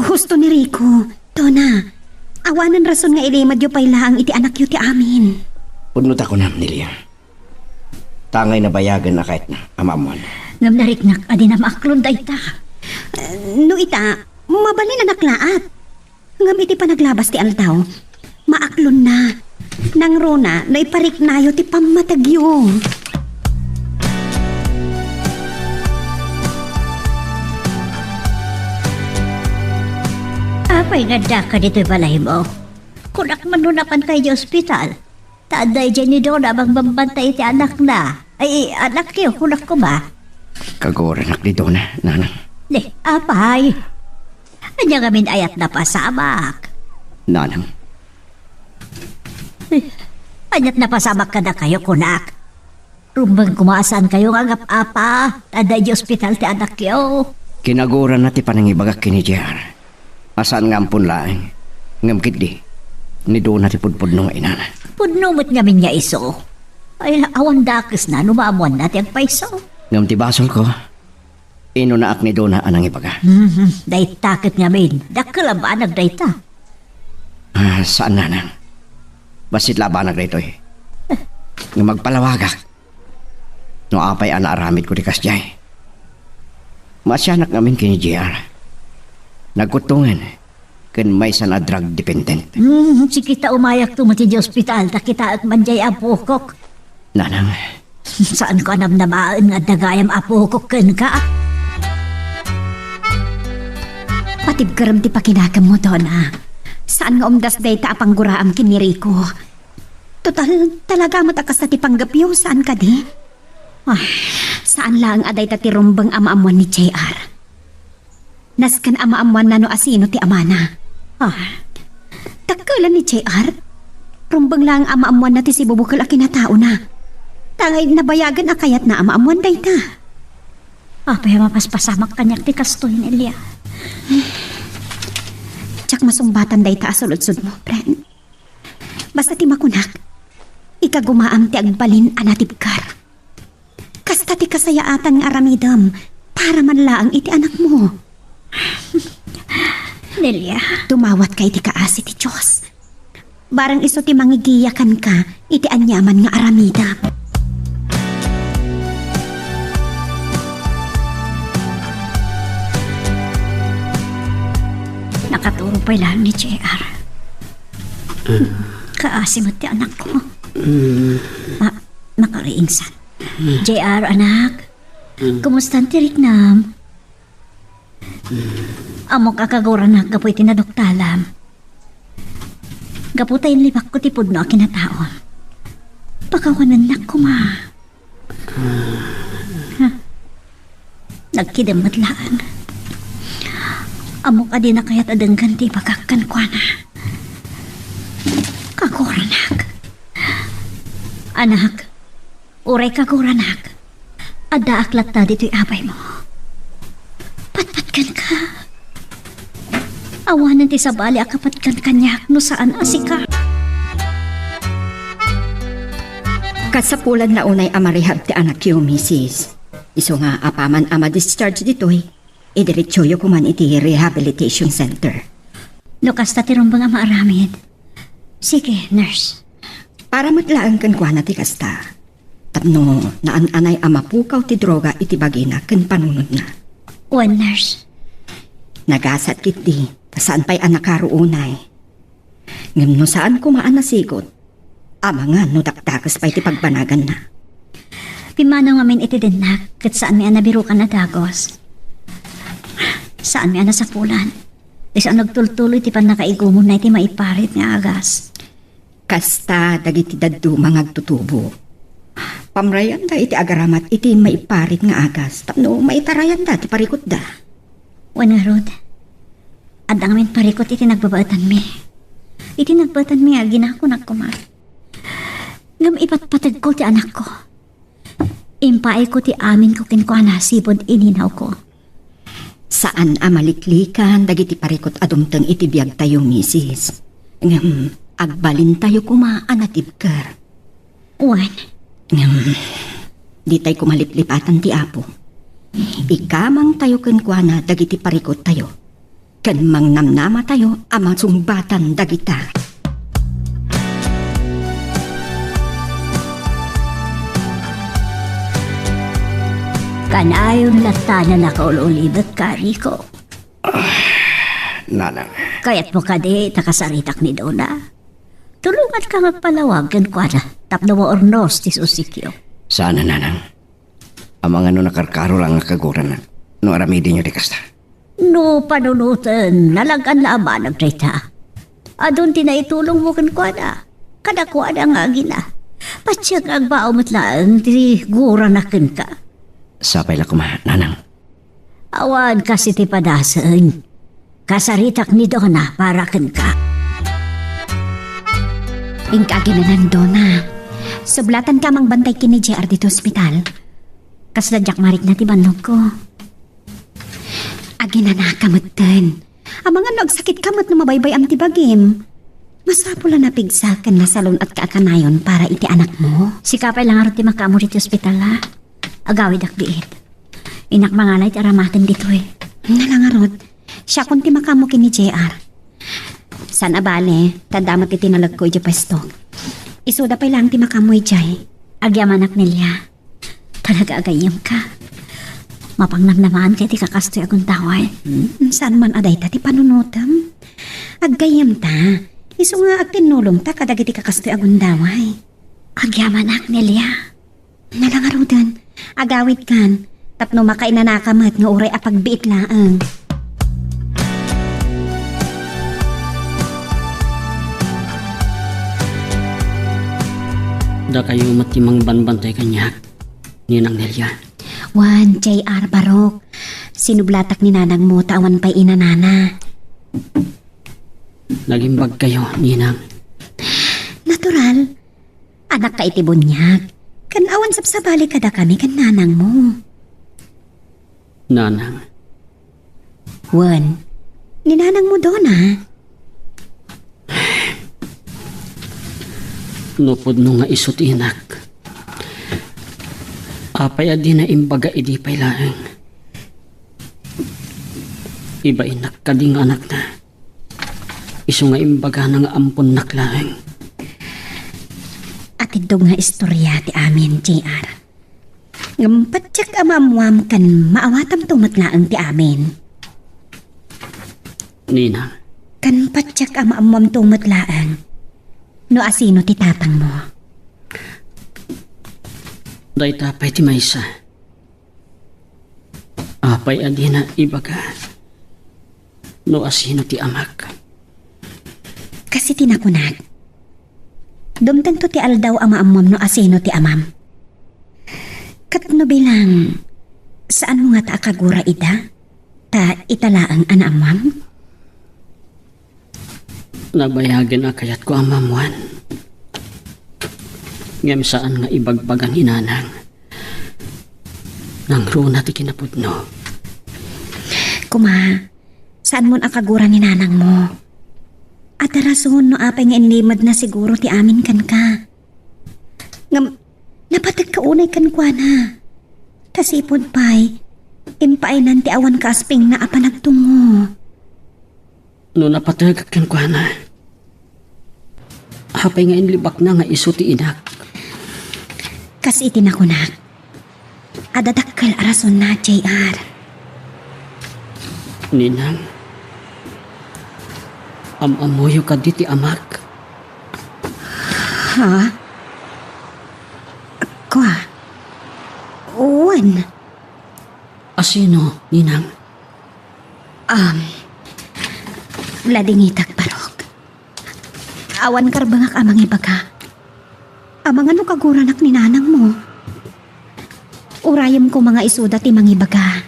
husto ni Rico, Donna, awanan rason nga ilimad yu pay lang iti anak yu ti amin. Pudno ta ko na, Nelia. Tangay na bayagan na kahit na amamuan. Ngam nariknak adi na maaklon day ta. No ita, mabali na naklaat. Ngam iti panaglabas ti altaw, maaklon na. Nang rona, na iparik nayo ti pamatagyo. Apay nga da ka dito'y balay mo. Kunak manunapan kayo di ospital. Taaday dyan ni Donna bang bambantay ti anak na. Ay, anak kayo, kunak ko ba? Kagoranak di doon, nanang. Apay. Anya gamin ayat na pasamak. Nanang. Anyat na pasamak ka na kayo, kunak. Rumbang kumasan kayo nga apa. Taaday di ospital ti anak kayo. Kinagoran na ti panangibagak kini JR. Asaan nga ampun laeng. Ngamkit di. Ni doon na ti pudpudno nga inana. Pudnumot ngamin nga iso. Ay, awan dakis na, numamuan natin ang paiso. Ngam ti basol ko. Ino na ak ni doon na anang ibaga. Day takit ngamin. Dakala ba nagday ta? Saan nanang? Basit labanag rito eh. Nga magpalawagak. No apay anaaramid ko di kasjay. Masyanak ngamin kini JR. Nagkutungan. Kan may sana drug dependent. Si kita umayak tumati di ospital, takita at manjay apukok. Nanang. Saan ko anamnamaan nga dagayam apukok kan ka? Patibkaram ti pakinagam mo, Donna. Saan nga umdas day ta apang guraam kiniriko? Total, talaga matakas na tipanggapyo. Saan ka di? Saan lang aday ta tirumbang amaamuan ni JR? Naskan amaamuan na no asino ti amana. Takalan ni JR? Rumbang lang amaamuan na ti si bubukal a kinatao na. Tangay nabayagan akayat na amaamuan day ta. Apay mapaspasamak kanyak ti kastoy ni Elia. Tsak masumbatan day ta asulod-sud mo, friend. Basta ti makunak, ikagumaam ti agbalin anatibkar. Kasta ti kasayaatan nga aramidam para manlaang iti anak mo. Nelia, Tumawat kay ti kaasi ti Diyos. Barang iso ti mangigiyakan ka, iti anyaman nga aramidam. nakaturo pa lang ni JR. Kaasi mo ti anak ko. Nakariingsan. JR, anak. Kumusta ti Riknam? Amok akagura na gapoy tinadoktalam. Gaputay libak ko ti pudno a kinataon. Pakawanan na ko ma. Nagkidamat laan. Amok adi na kaya't adanggan ti pagkakan kwa na. Kaguranak. Anak, uray kaguranak. Ada aklat ta dito'y abay mo. Patpatkan ka. Awanan ti sabali akapatkan kanyak no saan asika. Kasapulan na unay amarihab ti anak yu, misis. Iso nga apaman ama discharge dito'y. Idiretsoyo kuman iti rehabilitation center. Lukas ta tirumbang ama aramid. Sige, nurse. Para matlaan kan kwa na ti kasta. Tapno naan-anay ama pukaw ti droga iti bagina kan panunod na. One nurse. Nagasat kit di, saan pa'y anak karuunay. Ngam no saan kumaan nasigot. Ama nga no dakdakas pa'y ti pagbanagan na. Pimana ngamin iti dinak, kat saan may anabiru ka na dagos. Saan may anasapulan. Di saan nagtultuloy ti pan nakaigumon na iti maiparit nga agas. Kasta dagiti daddu mangagtutubo. Pamrayan da iti agaramat iti maiparit nga agas. Tapno maitarayan da ti parikot da. Wana Rod, adang amin parikot iti nagbabaatan mi. Iti nagbabaatan mi agina ko nagkuma. Ngam ipatpatag ko ti anak ko. Impaay ko ti amin ko kinkwana sibod ininaw ko. Saan amaliklikan dagiti parikot adumteng iti biyag tayo, misis. Ngam agbalin tayo kumaan at ibkar. Wan, Di tayo kumaliplipatan ti apo. Ikamang tayo kenkwana dagiti parikot tayo. Ken mangnamnama tayo ama sumbatan dagita. kanayon lata na nakaululibot ka, Rico. Nanang. Kaya't mo ka di takasaritak ni Dona. Tulungan ka magpalawag kan kwa na tapno mo ornos ti susikyo. Sana, nanang. Ang mga nakarkaro lang nga kaguran na. No aramidin nyo di kasta. No panunutan, nalagan laban ang treta. Adun tinaitulong mo kan kwa na. Kadakwa na nga gina. Patsyak ang baumot lang ti gura na kan ka. Sapay lang kuma, nanang. Awan kasi ti padasan. Kasaritak ni Dona para kan ka. Ingkaginanan, Dona. Sublatan ka mang bantay kini JR dito ospital. Kasladyak marik na ti banog ko. Aginana kamutan. Amang ano agsakit kamot na mabaybay am ti bagim. Masapula na pigsakan na salon at kaakanayon para iti anak mo. Si kapay lang ti makaamo dito ospital ha. Agawid akbiit. Inak mangalay ti aramatan dito eh. Nalangarod, siya kung ti makamo kini JR. San abale, tadamat iti nalag ko iti pwesto. Isuda pa lang ti makamoy jay. Agyam anak nilya. Talaga agayam ka. Mapangnamnamaan kay ti kakastoy akong taway. Saan man aday ta ti panunutam? Agayam ta. Isu nga agtinulong ta kadag iti kakastoy agundaway. Agyam anak nilya. Nalangarodan, agawid kan. Tapno makainanakamat nga uray apagbiit laang. Ada kayo matimang banbantay kanya, Ninang Nelia. Wan, J.R. Barok. Sinublatak ni nanang mo, tawan pa'y inanana. Nagimbag kayo, Ninang. Natural. Anak ka itibunyag. Kan awan sapsabali kada kami kan nanang mo. Nanang, Wan, ninanang mo doon ha. nupod no nga isut inak. Apay adi na imbaga idi pay laeng. Iba inak kading anak na. Isu nga imbaga na nga ampon naklaeng. At idog nga istorya ti amin, J.R. Ngampatsak amamuam kan maawatam tumatlaang ti amin. Ninang, Kan patsak amamuam tumatlaang. No asino ti tatang mo. day tapay ti maysa. Apay adi na ibaga. No asino ti amak. Kasi tinakunag. Dumtang to ti aldaw amaamam no asino ti amam. Katno bilang, saan mo nga ta akagura ida? Ta italaang anaamam? Nabayagin akayat ko ang mamuan. Ngem saan nga ibagbagan hinanang. Nang runa ti kinapudno. Kuma, saan mo akagura ni nanang mo? At rason no apay nga inlimad na siguro ti amin kan ka. Ngam, napatag ka unay kan kwa na. Tasipod pa'y, impainan ti awan ka asping na apanagtungo. No napatagak kan kwa na. Hapay nga inlibak na nga iso ti inak. Kasi itinakunak. Adadakkal arason na, J.R. Ninang, amamoyo ka di ti amak. Ha? Kwa? Uwan? Asino, Ninang? Ladingitak parok. Awan karbangak amang ibaga. Amang ano kaguranak ni nanang mo? Urayam ko mga isuda ti mangibaga.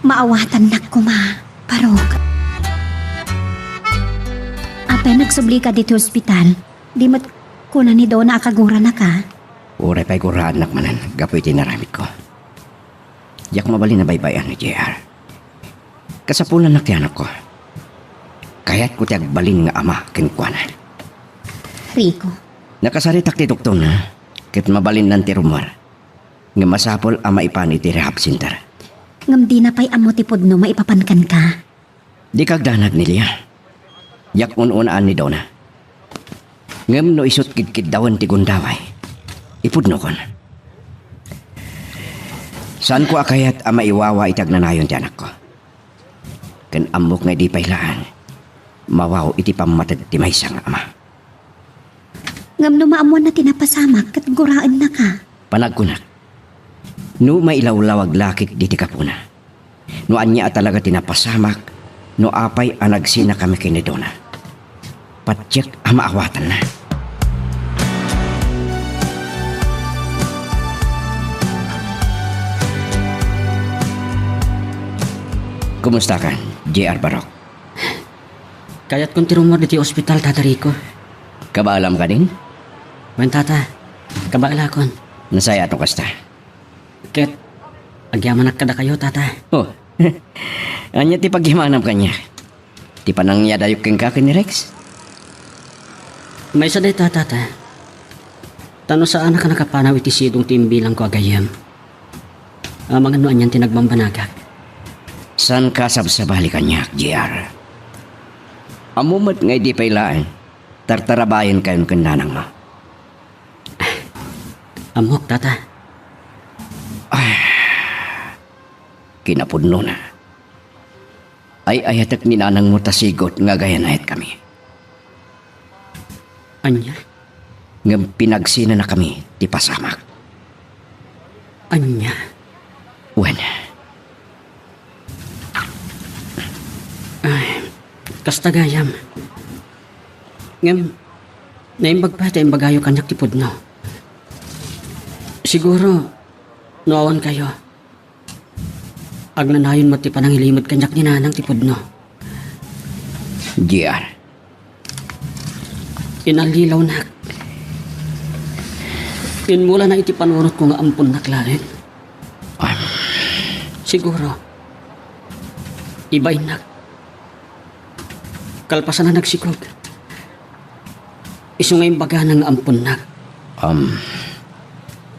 Maawatan nak ko ma, parok. Apay nagsubli ka dito hospital, di mat kuna ni Dona akagura na ka. Uray pa'y kuraan nak manan, gapoy tinaramit ko. Yak mabali na baybayan ni JR. Kasapulan na tiyanak ko. Kaya't ko tiyag balin nga ama kinkwanan. Rico, Nakasaritak ti doktor na, kit mabalin nan ti rumor. Nga masapol ama ipan iti rehab center. ngam di na pa'y amo ti pudno maipapankan ka. Di kagdanag nila. Yak ununaan ni Dona. Ngem no isut kidkid dawan ti gundaway. Ipudno kon. Saan ko akayat ama iwawa itag nanayon ti anak ko. Ken amok nga di pailaan. Mawaw iti pamatad ti maysa nga ama. Ngam no maamuan na tinapasamak kat guraan na ka. Panagkunak. No mailawlawag lakit di ti kapuna. No anya talaga tinapasamak. No apay anagsina kami kini Dona. Patsyak ama awatan na. Kumusta ka, JR Barok? Kaya't kung tirumor di ti ospital, Tata Rico. Kabaalam ka din? Wen tata, kabaala kon. Nasaya atong kasta. Ket, agyaman kada kayo, Tata. Oh, anya ti paghimanam kanya. Ti panangya dayok keng ka ni Rex? May isa day Tata. Tano saan ka nakapanaw iti sidong timbilang ko agayam. Mga no anyan tinagbambanagak. San ka sabsabali kanya, JR? Amumat ngay di pailaan. Tartarabayan kayon kandanang mo. Amok, Tata. Kinapudno na. Ay ayatak ni nanang mo tasigot nga gayanayat kami. Anya? Nga pinagsina na kami ti pasamak. Anya? Wen, Ay, kastagayam. Ngem, Naimbag pa tayo bagayo kanyak ti pudno. Siguro, nuawan kayo. Agnanayon mo ti panangilimod kanyak ni nanang ti pudno. JR, Inalilaw nak. Inmula na iti panurot ko nga ampun naklain. Siguro, ibay nak. Kalpasan na nagsikog. Isu ngayong baga ng ampun nak.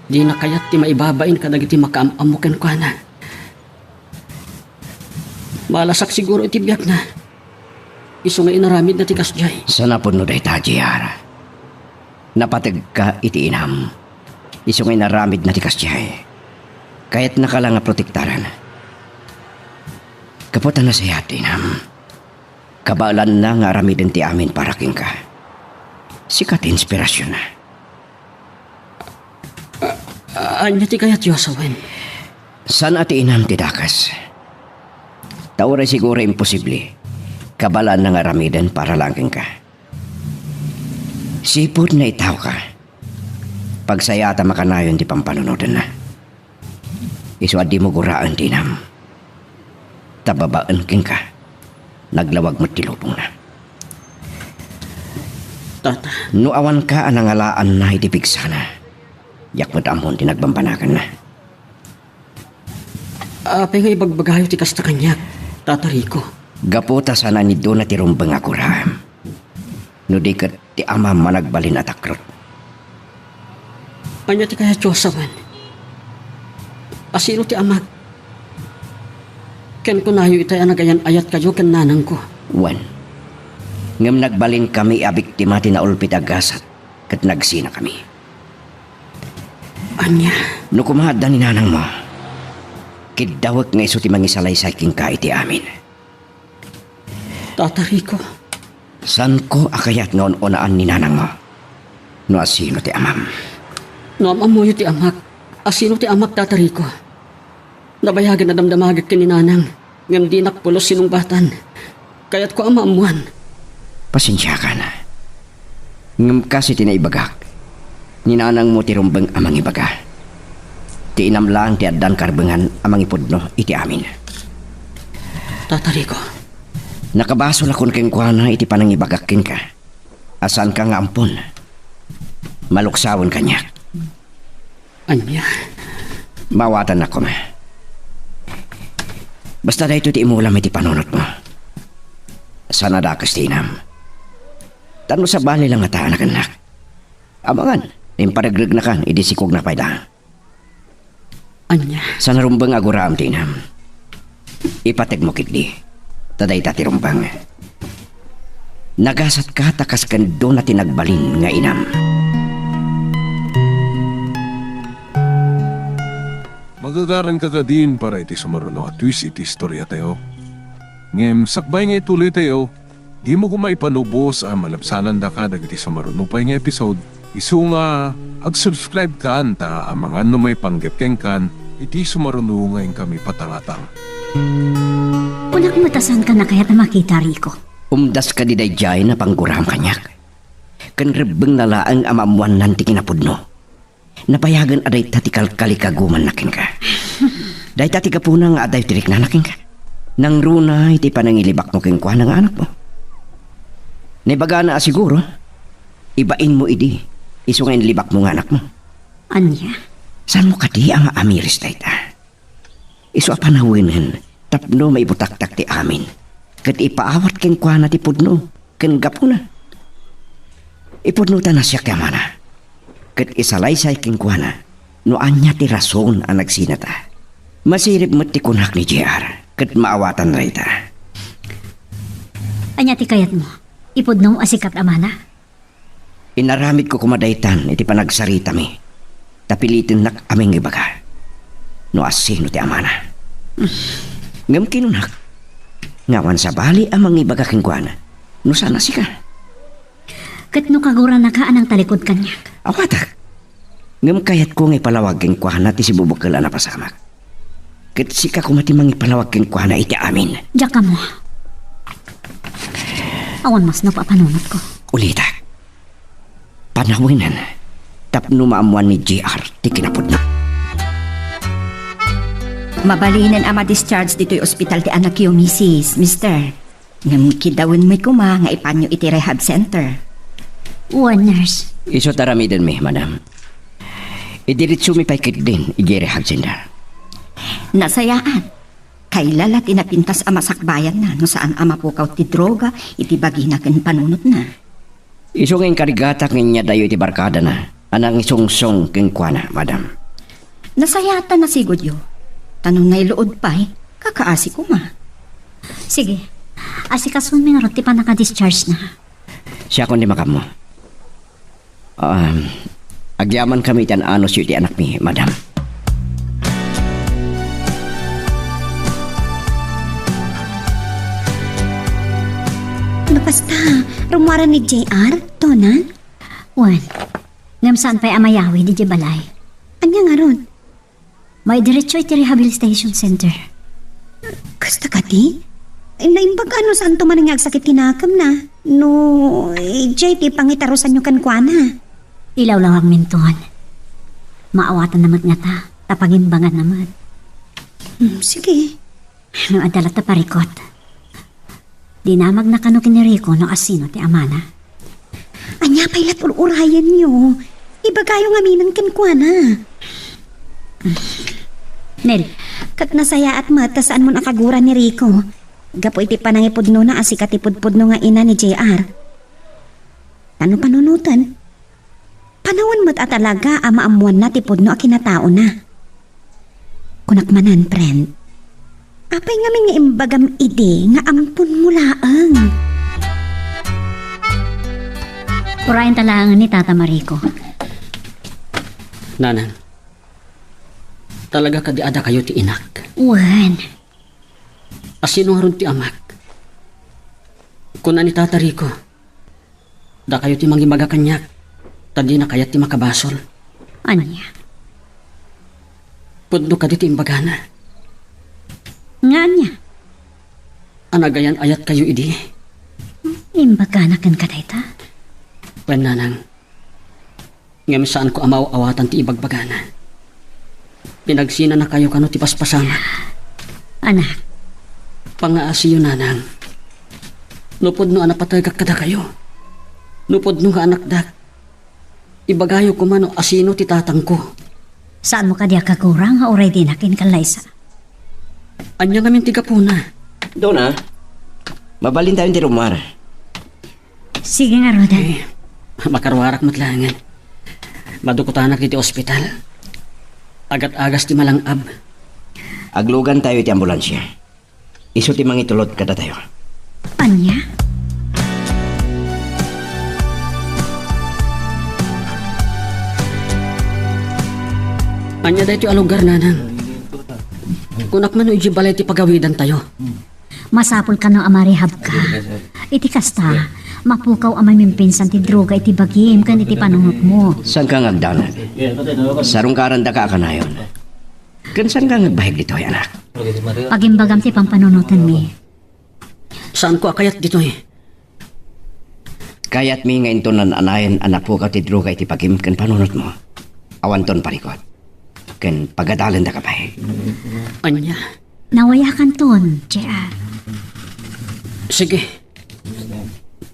Di na kaya't ti maibabain ka dagiti makaamamukan ko na. Malasak siguro iti biyak na. Isu nga inaramid na ti kasjay. sana po no day ta, JR. Napatag ka iti inam. Isu ngay naramid na ti kasyay. Kaya't nakala nga protektaran. Kaputan na sa inam. Kabalan na nga aramidin ti amin para king ka. Sikat inspirasyon na. Anya ti kayat yosawen. San ati inam ti dakas? Tauray siguro imposible. Kabalan na nga aramidin para langking ka. Sipod na itaw ka. Pagsayata makanayon di pampanunodan na. Iswad di mo guraan tinam. Tababaan king ka. Naglawag mo't tilupong na. Tata, Nuawan ka anangalaan na itipig sana. Yak mo't amon tinagbambanakan na. apay nga ibagbagayo ti kasta kanyak. Tata Rico. Gaputa sana ni doon na tirumbang ako raham. No di kat ti ama managbalin at akrot. Anya ti kayat yosawen. Asino ti amag. Ken ko nayo itay anagayan ayat kayo ken nanang ko. Wan. Ngam nagbalin kami abiktima ti naulpit agasat kat nagsina kami. Anya, No kumahadda ni nanang mo. Kidawag nga iso ti mangisalaysay king ka iti amin. Tata Rico. San ko akayat nga unaan ni nanang mo? No asino ti amam. No amamoyo ti amak. Asino ti amak, Tata Rico. Nabayagan na damdamagag kininanang. Ngam di nakpulos sinungbatan. Kaya't ko amaamuan. Pasensya ka na. Ngam kasi tinaibagak. Ninanang mo tirumbang amang ibaga. Ti inam lang ti addan karbengan amang ipudno iti amin. Tata Rico. Nakabasol akong kengkwana iti panangibagakin ka. Asan ka nga ampon? Maluksawon kanya. Anya. Mawatan ako ma. Basta dahito ti imulam iti panunot mo. Sana dakas ti inam. Tano sa bali lang nga anak anak. Abangan, imparagreg na kan, idisikog na payda. Anya. Sana rumbang aguraam ti inam. Ipateg mo kitli. Taday tati rumbang. Nagasat ka takas kando na tinagbalin nga inam. Magagaran ka din para iti sumaruno at twist iti istorya tayo. Ngem sakbay nga ituloy tayo, di mo kumaipanubos ang malabsanan da ka dagiti sumaruno pa nga episode. Isu nga ag-subscribe ka anta ang mga may panggepkeng kan iti sumaruno ngayon kami patangatang. Unak matasan ka na kaya na makita, Rico. Umdas ka di dayjay na pangguram kanyak. Kan rebeng nalaang amamuan nanti kinapudno. Napayagan aday tati kalkalikaguman nakin ka. Day tati kapuna nga aday tirik na nakin ka. Nang runa iti panangilibak mo keng kwa ng anak mo. Naibaga na siguro, ibain mo idi, iso ngayon libak mo ng anak mo. Anya? Saan mo kati ang amiris day ta? Iso apanawinan, tapno may butaktak ti amin. Kat ipaawat keng kwa na ti pudno, ken gapuna. Ipudno ta na siya kamana. Kat isalaysay king kwa na, no anya ti rason ang nagsinata. Masirip mo ti kunak ni JR, kat maawatan ray ta. Anya ti kayat mo? Ipudno asikat amana? Inaramid ko kumadaytan iti panagsarita mi. Tapilitin nak aming ibaga. No asino ti amana. Ngam kinunak. Ngawan sa bali amang ibaga king kwa na. No sana sika. Kat no kagura na ka anang talikod kanyak. Awatak. Ngam kayat ko nga ipalawag king kwa na ti si bubukala na pasamak. Kat sika kumati mang ipalawag king kwa na iti amin. Diyak ka mo. Awan mas napapanunot ko. Ulitak. Panawinan. Tapno maamuan ni JR. Ti kinapod na. Mabalinan ama discharge dito'y ospital ti anak yung misis, mister. Ngam kidawin mo'y kuma nga ipanyo iti rehab center. One nurse. Iso taramidin mi, madam. Idiritso mi pa'y din, ijirehag sinda. Nasayaan. Kailala tinapintas ama sakbayan na no saan ama pukaw ti droga iti bagina ken panunot na. Iso ngayong karigata kanya dayo iti barkada na. Anang isungsong keng kuana, madam. Nasayatan na sigod yo. Tanong na iluod pa'y, kakaasi ko ma. Sige. Asikasun mi nga ron, ti pa naka-discharge na. Siya kundi makam mo. Agyaman kami tan anos iti anak mi, madam. Basta, rumwara ni JR, tonan? Wan. Ngam saan pa'y amayawi di balay. Anya nga ron? May diretso iti rehabilitation center. Kasta ka ti? Naimbag ano saan to manangag sakit kinakam na? No, JT pangitarusan nyo kan kuana. Ilawlawang mintuan. Maawatan naman nga ta. Tapagimbangan naman. Sige. Ano adalat ta parikot. Dinamag na kano kiniriko no asino ti amana. Anya pa'y latulurayan nyo. Iba kayo nga minang kan kuana. Nel, Kat nasaya at mata saan mo nakagura ni Rico. Gapo iti panangipudno na asikatipudpudno nga ina ni JR. Tano panunutan? Panawan mo't at talaga ama amuan na tipudno a kinatao na. Kunakmanan, friend. Apay nga nga imbagam ide nga ampun mo laang. Purayan talangan ni Tata Marico. Nanang, talaga kadiada kayo ti inak. Wan. Asino nga ron ti amak. Kuna ni Tata Rico, da kayo ti mangimaga kanyak, tadi na kayat ti makabasol. Anya? Pudno ka di ti imbagana. Nga anya? Anagayan ayat kayo idi. Imbaganakan ka dayta? Wen nanang, ngem saan ko amaw-awatan ti ibagbagana. Pinagsina na kayo kano ti paspasama. Anak, Pangaasiyo nanang. Nupod no anapatagak kada kayo. Nupod no nga anak dak. Ibagayo ko man o asino ti tatang ko. saan mo ka diya kagurang nga oray dinakin kalaysa? Anya ngamin tiga po na. Dona, mabalin tayo ti rumar. Sige nga, Rodan. Makarwarak matlangan. Madukutanak iti ospital. Agat-agas ti malangab. Aglugan tayo ti ambulansya. Iso ti mangitulot kada tayo. Anya? Anya da iti alugar nanang. Kunak man o balay ti pagawidan tayo. Masapol ka ng amarehab ka. Iti kasta, mapukaw amay mimpinsan ti droga iti bagim kan iti panunot mo. Saan ka ngagdanan? Sarong karanda ka kanayon. Kan saan ka ngagbahig dito, anak? Pagimbagam ti pampanunutan mi. Saan ko akayat dito eh? Kaya't mi nga intonan anayan anak po ka ti droga iti pagim kan panunot mo. Awanton parikot. Kan pagadalan da ka bahig. Anya. Nawayakan ton, JR. Sige.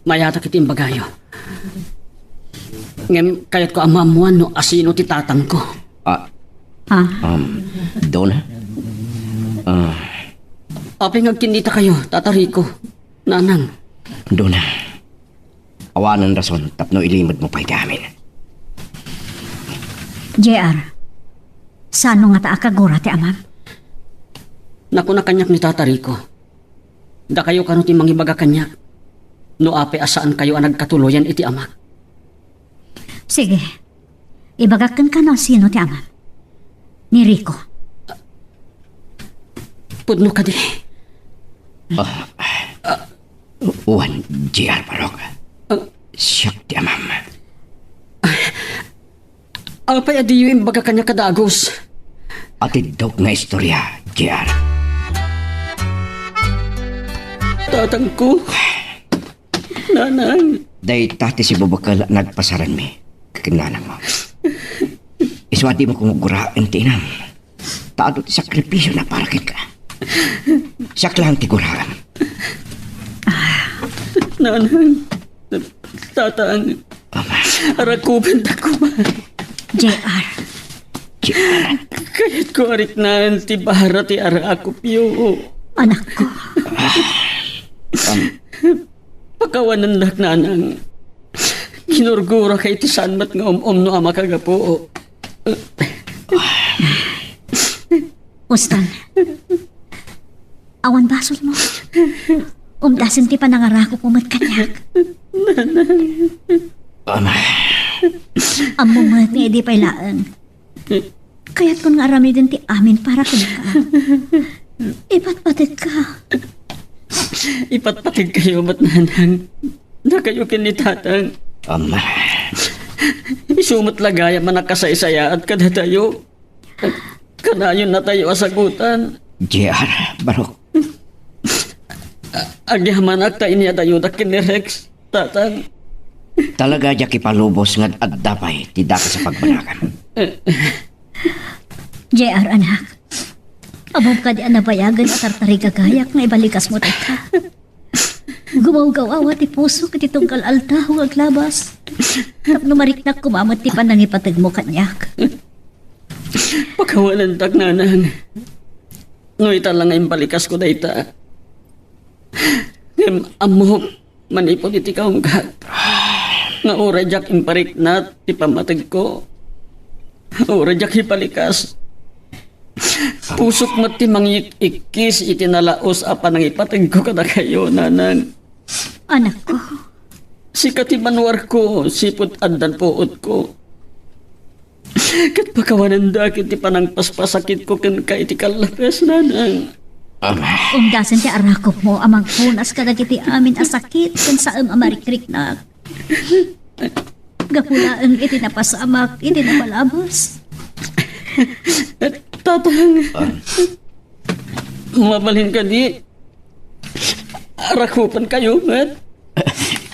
Mayata kiti imbagayo. Ngem kayat ko amamuan no asino ti tatang ko. Ha? Dona? Apay ngagkinita kayo, Tata Rico. Nanang. Dona. Awanan rason, tapno ilimod mo pa'y amin. JR, saan mo nga taa kagura ti amam? Naku na kanyak ni Tata Rico. Da kayo kano ti mangibaga kanyak. No ape asaan kayo ang nagkatuloyan iti amak. Sige, ibagakan ka no sino ti amam? Ni Rico. Pudno ka di. Uwan, JR Parok. Siyak ti amam. Apay adiyo imbaga kanya kadagos. Atid daw nga istorya, JR. Tatang ko. Nanang. Day tati si Bubakal nagpasaran mi. Kinala mo. Iswadi mo kung guraan tinam. Taado ti sakripisyo na para ka. Siyak lang ti guraan. Nanang, tatang, arakupan ta ko ba? JR, Kaya't ko arit na ti bahara ti ara ako piyo. anak ko. Pakawanan nak nanang. Kinurgura kay ti sanmat nga no ama kagapo. Ustan, awan basol mo. Umdasin ti panangarako kumat kanyak. Among mga nga di pailaan. Kaya't kung nga arami din ti amin para ka. Ipatpatid ka. Ipatpatig kayo mat nanang. Na kayo kinitatang. Isumot lagaya man nakasaysaya at kada tayo. Kanayon na tayo asagutan. JR, Barok. Agyamanak ta inya tayo dakin ni Rex. Tatang. Talaga diya kipalubos nga at dapay tidak sa pagbanakan. JR, anak. Abog ka di anabayagan at tartari kagayak nga ibalikas mo tayo. Gumaw-gawawa ti puso iti tungkal alta huwag labas. Tap numariknak kumamot ti panangipatag mo kanyak. Pagkawalan tak nanang. Ngoy lang ang balikas ko dayta. Amo manipod iti kaungkat. Nga ora jak imparik na ti pamatag ko. Ora jak ipalikas. Pusok mo ti mangikis iti nalaos apan ang ipatag ko kada kayo nanang. Anak ko. Si katimanwar ko, sipot andan poot ko. Kat pakawanan dakit ti panang paspasakit ko ken ka iti kalapes nanang. Umdasan ti arakop mo amang punas ka dagiti amin asakit kan saan amarikrik-nak. Gapulaan iti napasamak, iti napalabos. Tatang. Mabalhin ka di. Arakupan kayo, mat.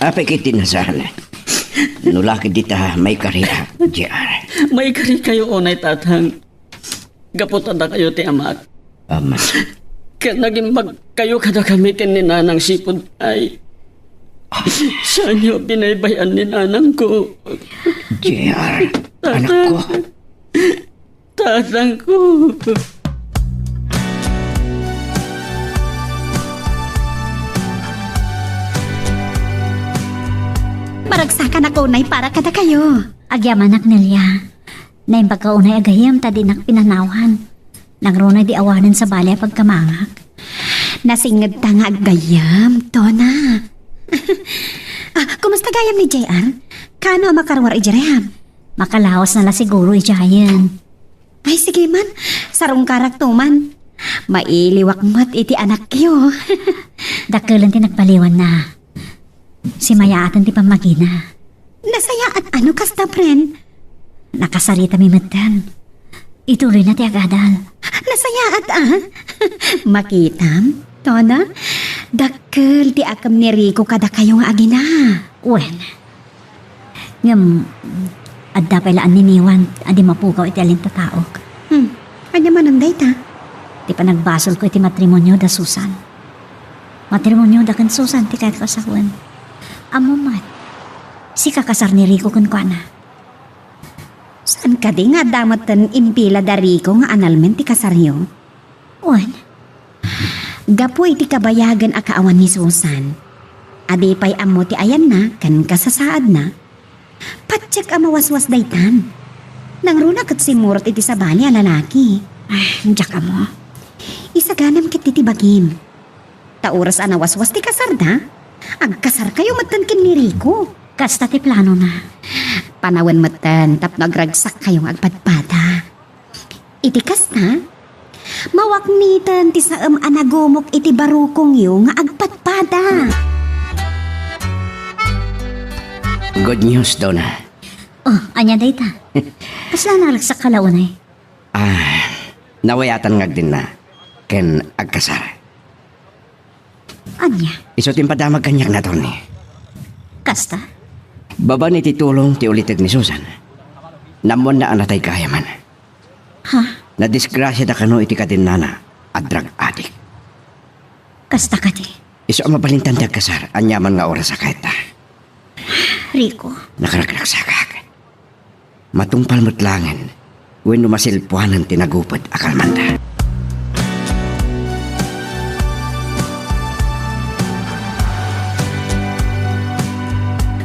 Apay kiti nasahan. Nulaki dita may karya, JR. May kari kayo onay tatang. Gaputan na kayo ti amat. Kaya naging kayo kada gamitin ni nanang sipod ay saan niyo binaybayan ni nanang ko? JR, anak ko. Tatang ko. Maragsakan ako nay para kada kayo. Agyaman nak nilya. Na yung pagkaunay agayam tadi nak pinanawan. Nangrunay di awanan sa balya pagkamangak. Nasingad ta nga agayam, Tona. Kumusta gayam ni JR? Kano makarwar ijareham? Makalawas na la siguro ijayan. Ay sige man, sarong karaktuman. Mailiwak mat iti anak yo. Dakalan ti nagpaliwan na. Si Mayaatan ti pamagina. Nasaya at ano kasta, friend? Nakasarita mi medan. Ituloy na ti agadal. Nasaya at Makitam, Tona? Dakkel di akam ni Rico kada kayo nga agina. Wen. Ngam, adda pailaan niniwan, adi mapukaw iti alin tataok. Kanya mananday ta? Di pa nagbasol ko iti matrimonyo da Susan. Matrimonyo da kan Susan ti kahit kasakuan. Amo mat, si kakasar ni Rico kun kwa na. Saan ka di nga damatan impila da Rico nga analmen ti kasaryo? Wen. Gapoy ti kabayagan a kaawan ni Susan. Adi pa'y amo ti ayan na, kan kasasaad na. Patsyak amawaswas daytan. Nang runa kat simurot iti sabali a lalaki. Ay, jak amo. Isaganam kit ti bagim. Tauras anawaswas ti kasar na. Agkasar kayo matan kin ni Rico. Kasta ti plano na. Panawan matan tap nagragsak kayong agpadpada. Iti kasta, mawaknitan ti saam anagumok iti barukong yo nga agpadpada. Good news, Donna. Oh, anya dayta. Kasla nalagsak kalaunay. Nawayatan ngag din na. Ken agkasar. Anya, Iso timpadamag kanyak na, Tony. kasta. Baba ni titulong ti ulitag ni Susan. Namon na anatay kayaman. Ha? Nadisgrasya da kano iti kadinana at drug addict. Kasta ka di. Iso ang mabalintan dag kasar, anyaman nga oras sa kahit ta. Rico, Nakaraglagsakak. Matungpal mo't langin, when numasilpuanan tinagupad akalmanda.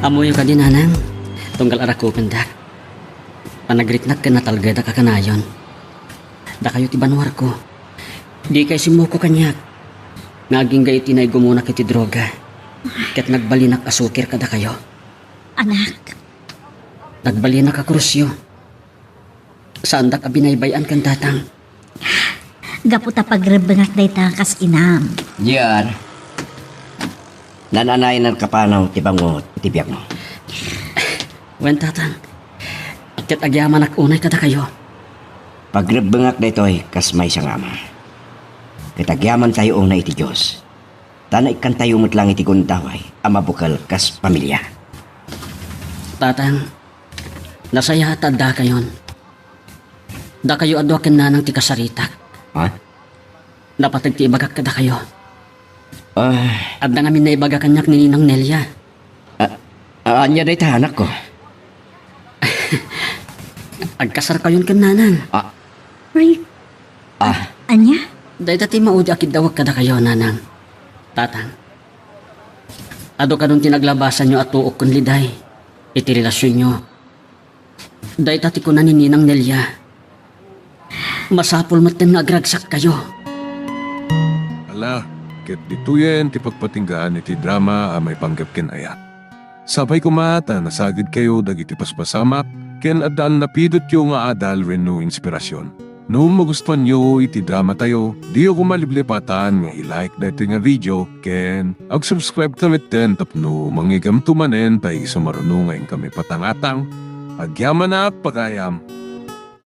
Amoy ka din, nanang. Tunggal arak ko pendak. Panagritnak ka na talgada ka kanayon. Da kayo ti banwar ko. Di kay simuko kanyak. Naging gay tinay gumuna kiti droga. Ket nagbalinak asukir kada kayo. anak, Nagbalinak ka krusyo. Saan da ka binaybayan kan tatang? gaputa pagrebengak day takas inam. Diyan. Nananay ng kapanaw ti bangot ti biyak mo. Wen tatang. Ket agyaman ak unay kada kayo. Pagrebengak daytoy kas may sangama. Kitagyaman tayo unay iti Diyos. Tanay kan tayo lang iti guntaway, ama bukal kas pamilya. Tatang, nasaya at da kayon. Da kayo adwa ken nanang ti kasaritak. Ha? Dapat ti ibagak kada kayo. Ah, At nga min na ibaga kanyak ni Ninang Nelia. anya day ta anak ko. Agkasar kayon ken nanang. Rick, Ah, anya? Day dati maudi akid dawag kada kayo, nanang. Tatang. Ado ka nung tinaglabasan nyo at tuok kun liday. Iti relasyon nyo. Day dati ko na ni Ninang Nelia. Masapol matin nga agragsak kayo. Ala, ket dituyen ti pagpatinggaan iti drama a may panggap ken ayat. Sabay kumata nasagid kayo dagiti paspasamak ken adal napidot yo nga adal wenno inspirasyon. No magustuhan nyo iti drama tayo, di ako maliblipatan nga i-like dati nga video ken ag-subscribe tamit ten tapno mangigam tumanen tayo sumarunong ngayon kami patangatang. Agyaman na pagayam.